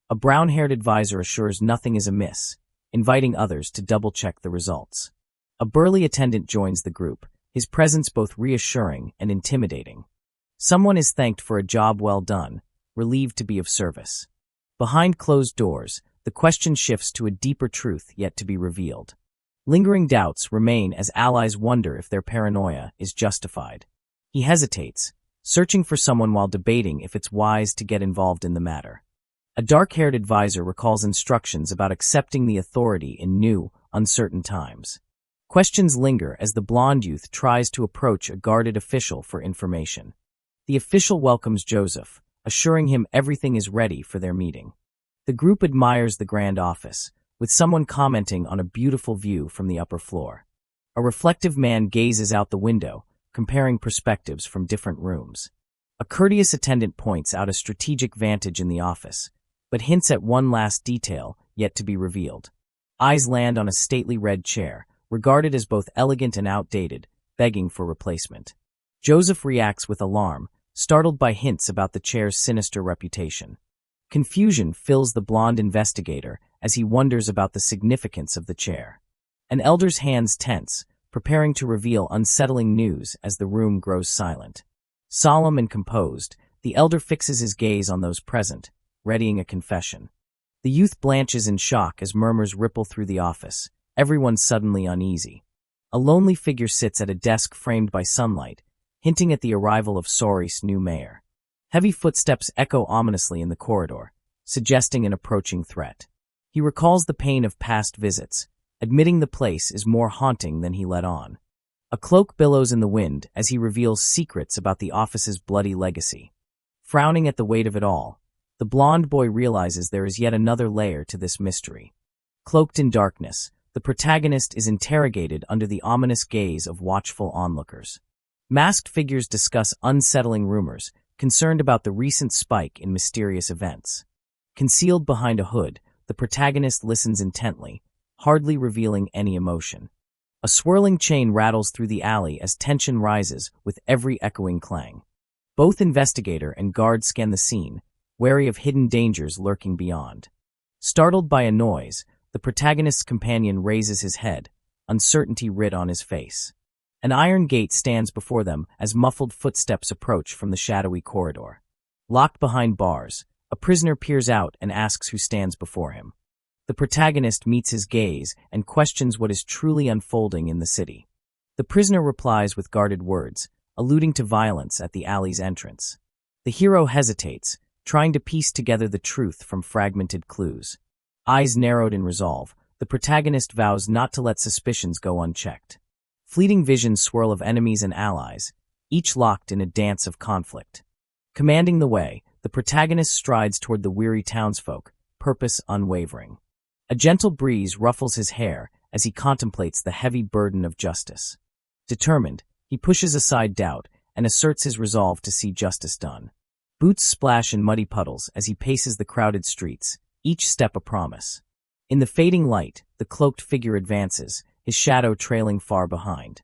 A brown-haired advisor assures nothing is amiss, inviting others to double-check the results. A burly attendant joins the group, his presence both reassuring and intimidating. Someone is thanked for a job well done, relieved to be of service. Behind closed doors, the question shifts to a deeper truth yet to be revealed. Lingering doubts remain as allies wonder if their paranoia is justified. He hesitates, searching for someone while debating if it's wise to get involved in the matter. A dark-haired advisor recalls instructions about accepting the authority in new, uncertain times. Questions linger as the blonde youth tries to approach a guarded official for information. The official welcomes Joseph, assuring him everything is ready for their meeting. The group admires the grand office, with someone commenting on a beautiful view from the upper floor. A reflective man gazes out the window, comparing perspectives from different rooms. A courteous attendant points out a strategic vantage in the office, but hints at one last detail yet to be revealed. Eyes land on a stately red chair, regarded as both elegant and outdated, begging for replacement. Joseph reacts with alarm, startled by hints about the chair's sinister reputation. Confusion fills the blonde investigator as he wonders about the significance of the chair. An elder's hands tense, preparing to reveal unsettling news as the room grows silent. Solemn and composed, the elder fixes his gaze on those present, readying a confession. The youth blanches in shock as murmurs ripple through the office, everyone suddenly uneasy. A lonely figure sits at a desk framed by sunlight, hinting at the arrival of Sori's new mayor. Heavy footsteps echo ominously in the corridor, suggesting an approaching threat. He recalls the pain of past visits, admitting the place is more haunting than he let on. A cloak billows in the wind as he reveals secrets about the office's bloody legacy. Frowning at the weight of it all, the blonde boy realizes there is yet another layer to this mystery. Cloaked in darkness, the protagonist is interrogated under the ominous gaze of watchful onlookers. Masked figures discuss unsettling rumors, concerned about the recent spike in mysterious events. Concealed behind a hood, the protagonist listens intently, hardly revealing any emotion. A swirling chain rattles through the alley as tension rises with every echoing clang. Both investigator and guard scan the scene, wary of hidden dangers lurking beyond. Startled by a noise, the protagonist's companion raises his head, uncertainty writ on his face. An iron gate stands before them as muffled footsteps approach from the shadowy corridor. Locked behind bars, a prisoner peers out and asks who stands before him. The protagonist meets his gaze and questions what is truly unfolding in the city. The prisoner replies with guarded words, alluding to violence at the alley's entrance. The hero hesitates, trying to piece together the truth from fragmented clues. Eyes narrowed in resolve, the protagonist vows not to let suspicions go unchecked. Fleeting visions swirl of enemies and allies, each locked in a dance of conflict. Commanding the way, the protagonist strides toward the weary townsfolk, purpose unwavering. A gentle breeze ruffles his hair as he contemplates the heavy burden of justice. Determined, he pushes aside doubt and asserts his resolve to see justice done. Boots splash in muddy puddles as he paces the crowded streets, each step a promise. In the fading light, the cloaked figure advances, his shadow trailing far behind.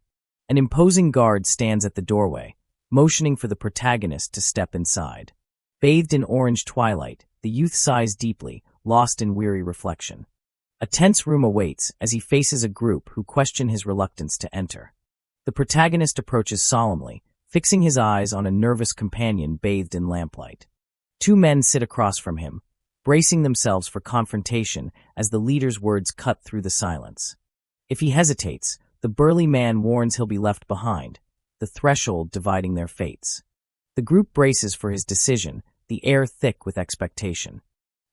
An imposing guard stands at the doorway, motioning for the protagonist to step inside. Bathed in orange twilight, the youth sighs deeply, lost in weary reflection. A tense room awaits as he faces a group who question his reluctance to enter. The protagonist approaches solemnly, fixing his eyes on a nervous companion bathed in lamplight. Two men sit across from him, bracing themselves for confrontation as the leader's words cut through the silence. If he hesitates, the burly man warns he'll be left behind, the threshold dividing their fates. The group braces for his decision, the air thick with expectation.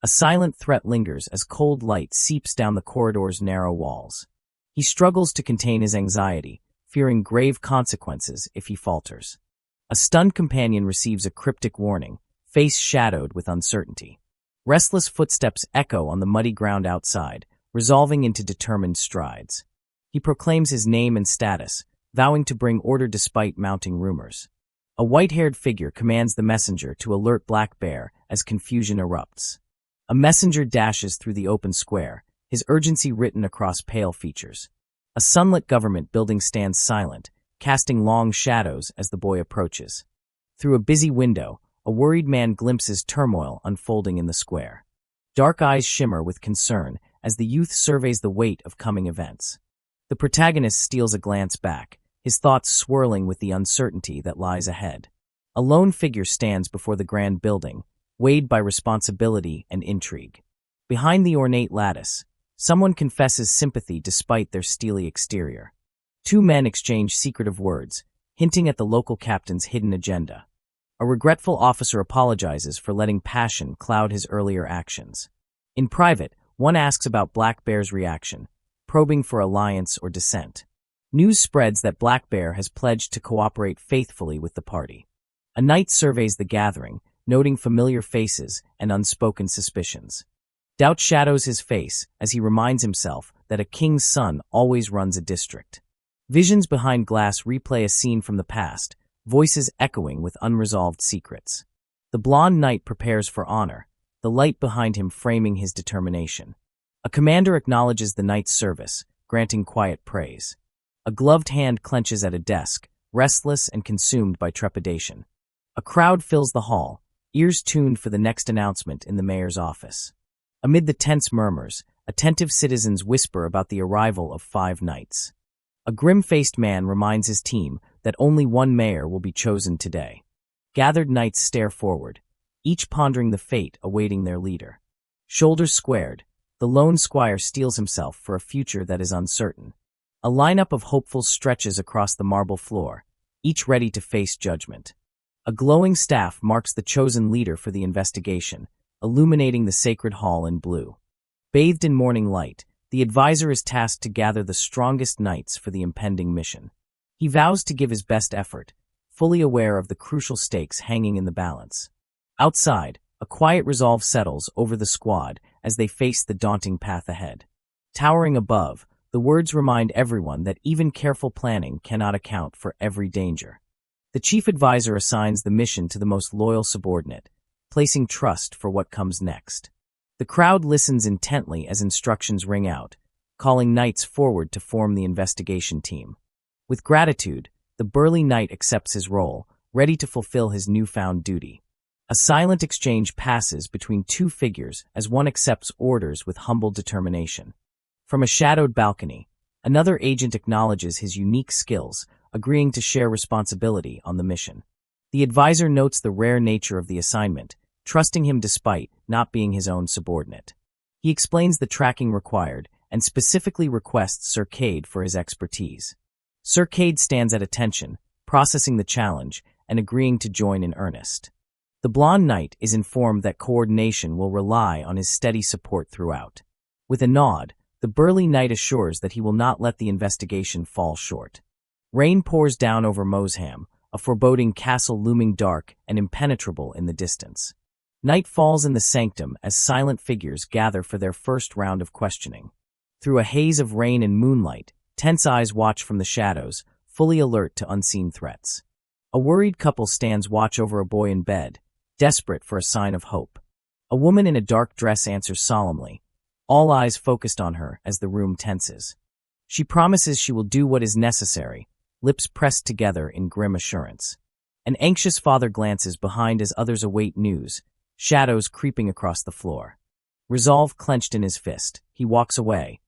A silent threat lingers as cold light seeps down the corridor's narrow walls. He struggles to contain his anxiety, fearing grave consequences if he falters. A stunned companion receives a cryptic warning, face shadowed with uncertainty. Restless footsteps echo on the muddy ground outside, resolving into determined strides. He proclaims his name and status, vowing to bring order despite mounting rumors. A white-haired figure commands the messenger to alert Black Bear as confusion erupts. A messenger dashes through the open square, his urgency written across pale features. A sunlit government building stands silent, casting long shadows as the boy approaches. Through a busy window, a worried man glimpses turmoil unfolding in the square. Dark eyes shimmer with concern as the youth surveys the weight of coming events. The protagonist steals a glance back, his thoughts swirling with the uncertainty that lies ahead. A lone figure stands before the grand building, weighed by responsibility and intrigue. Behind the ornate lattice, someone confesses sympathy despite their steely exterior. Two men exchange secretive words, hinting at the local captain's hidden agenda. A regretful officer apologizes for letting passion cloud his earlier actions. In private, one asks about Black Bear's reaction, probing for alliance or dissent. News spreads that Black Bear has pledged to cooperate faithfully with the party. A knight surveys the gathering, noting familiar faces and unspoken suspicions. Doubt shadows his face as he reminds himself that a king's son always runs a district. Visions behind glass replay a scene from the past, voices echoing with unresolved secrets. The blonde knight prepares for honor, the light behind him framing his determination. A commander acknowledges the knight's service, granting quiet praise. A gloved hand clenches at a desk, restless and consumed by trepidation. A crowd fills the hall, ears tuned for the next announcement in the mayor's office. Amid the tense murmurs, attentive citizens whisper about the arrival of 5 knights. A grim-faced man reminds his team that only one mayor will be chosen today. Gathered knights stare forward, each pondering the fate awaiting their leader. Shoulders squared, the lone squire steels himself for a future that is uncertain. A lineup of hopefuls stretches across the marble floor, each ready to face judgment. A glowing staff marks the chosen leader for the investigation, illuminating the sacred hall in blue. Bathed in morning light, the advisor is tasked to gather the strongest knights for the impending mission. He vows to give his best effort, fully aware of the crucial stakes hanging in the balance. Outside, a quiet resolve settles over the squad as they face the daunting path ahead. Towering above, the words remind everyone that even careful planning cannot account for every danger. The chief advisor assigns the mission to the most loyal subordinate, placing trust for what comes next. The crowd listens intently as instructions ring out, calling knights forward to form the investigation team. With gratitude, the burly knight accepts his role, ready to fulfill his newfound duty. A silent exchange passes between two figures as one accepts orders with humble determination. From a shadowed balcony, another agent acknowledges his unique skills, agreeing to share responsibility on the mission. The advisor notes the rare nature of the assignment, trusting him despite not being his own subordinate. He explains the tracking required and specifically requests Sir Cade for his expertise. Sir Cade stands at attention, processing the challenge and agreeing to join in earnest. The blonde knight is informed that coordination will rely on his steady support throughout. With a nod, the burly knight assures that he will not let the investigation fall short. Rain pours down over Mosham, a foreboding castle looming dark and impenetrable in the distance. Night falls in the sanctum as silent figures gather for their first round of questioning. Through a haze of rain and moonlight, tense eyes watch from the shadows, fully alert to unseen threats. A worried couple stands watch over a boy in bed, desperate for a sign of hope. A woman in a dark dress answers solemnly, all eyes focused on her as the room tenses. She promises she will do what is necessary, lips pressed together in grim assurance. An anxious father glances behind as others await news, shadows creeping across the floor. Resolve clenched in his fist, he walks away,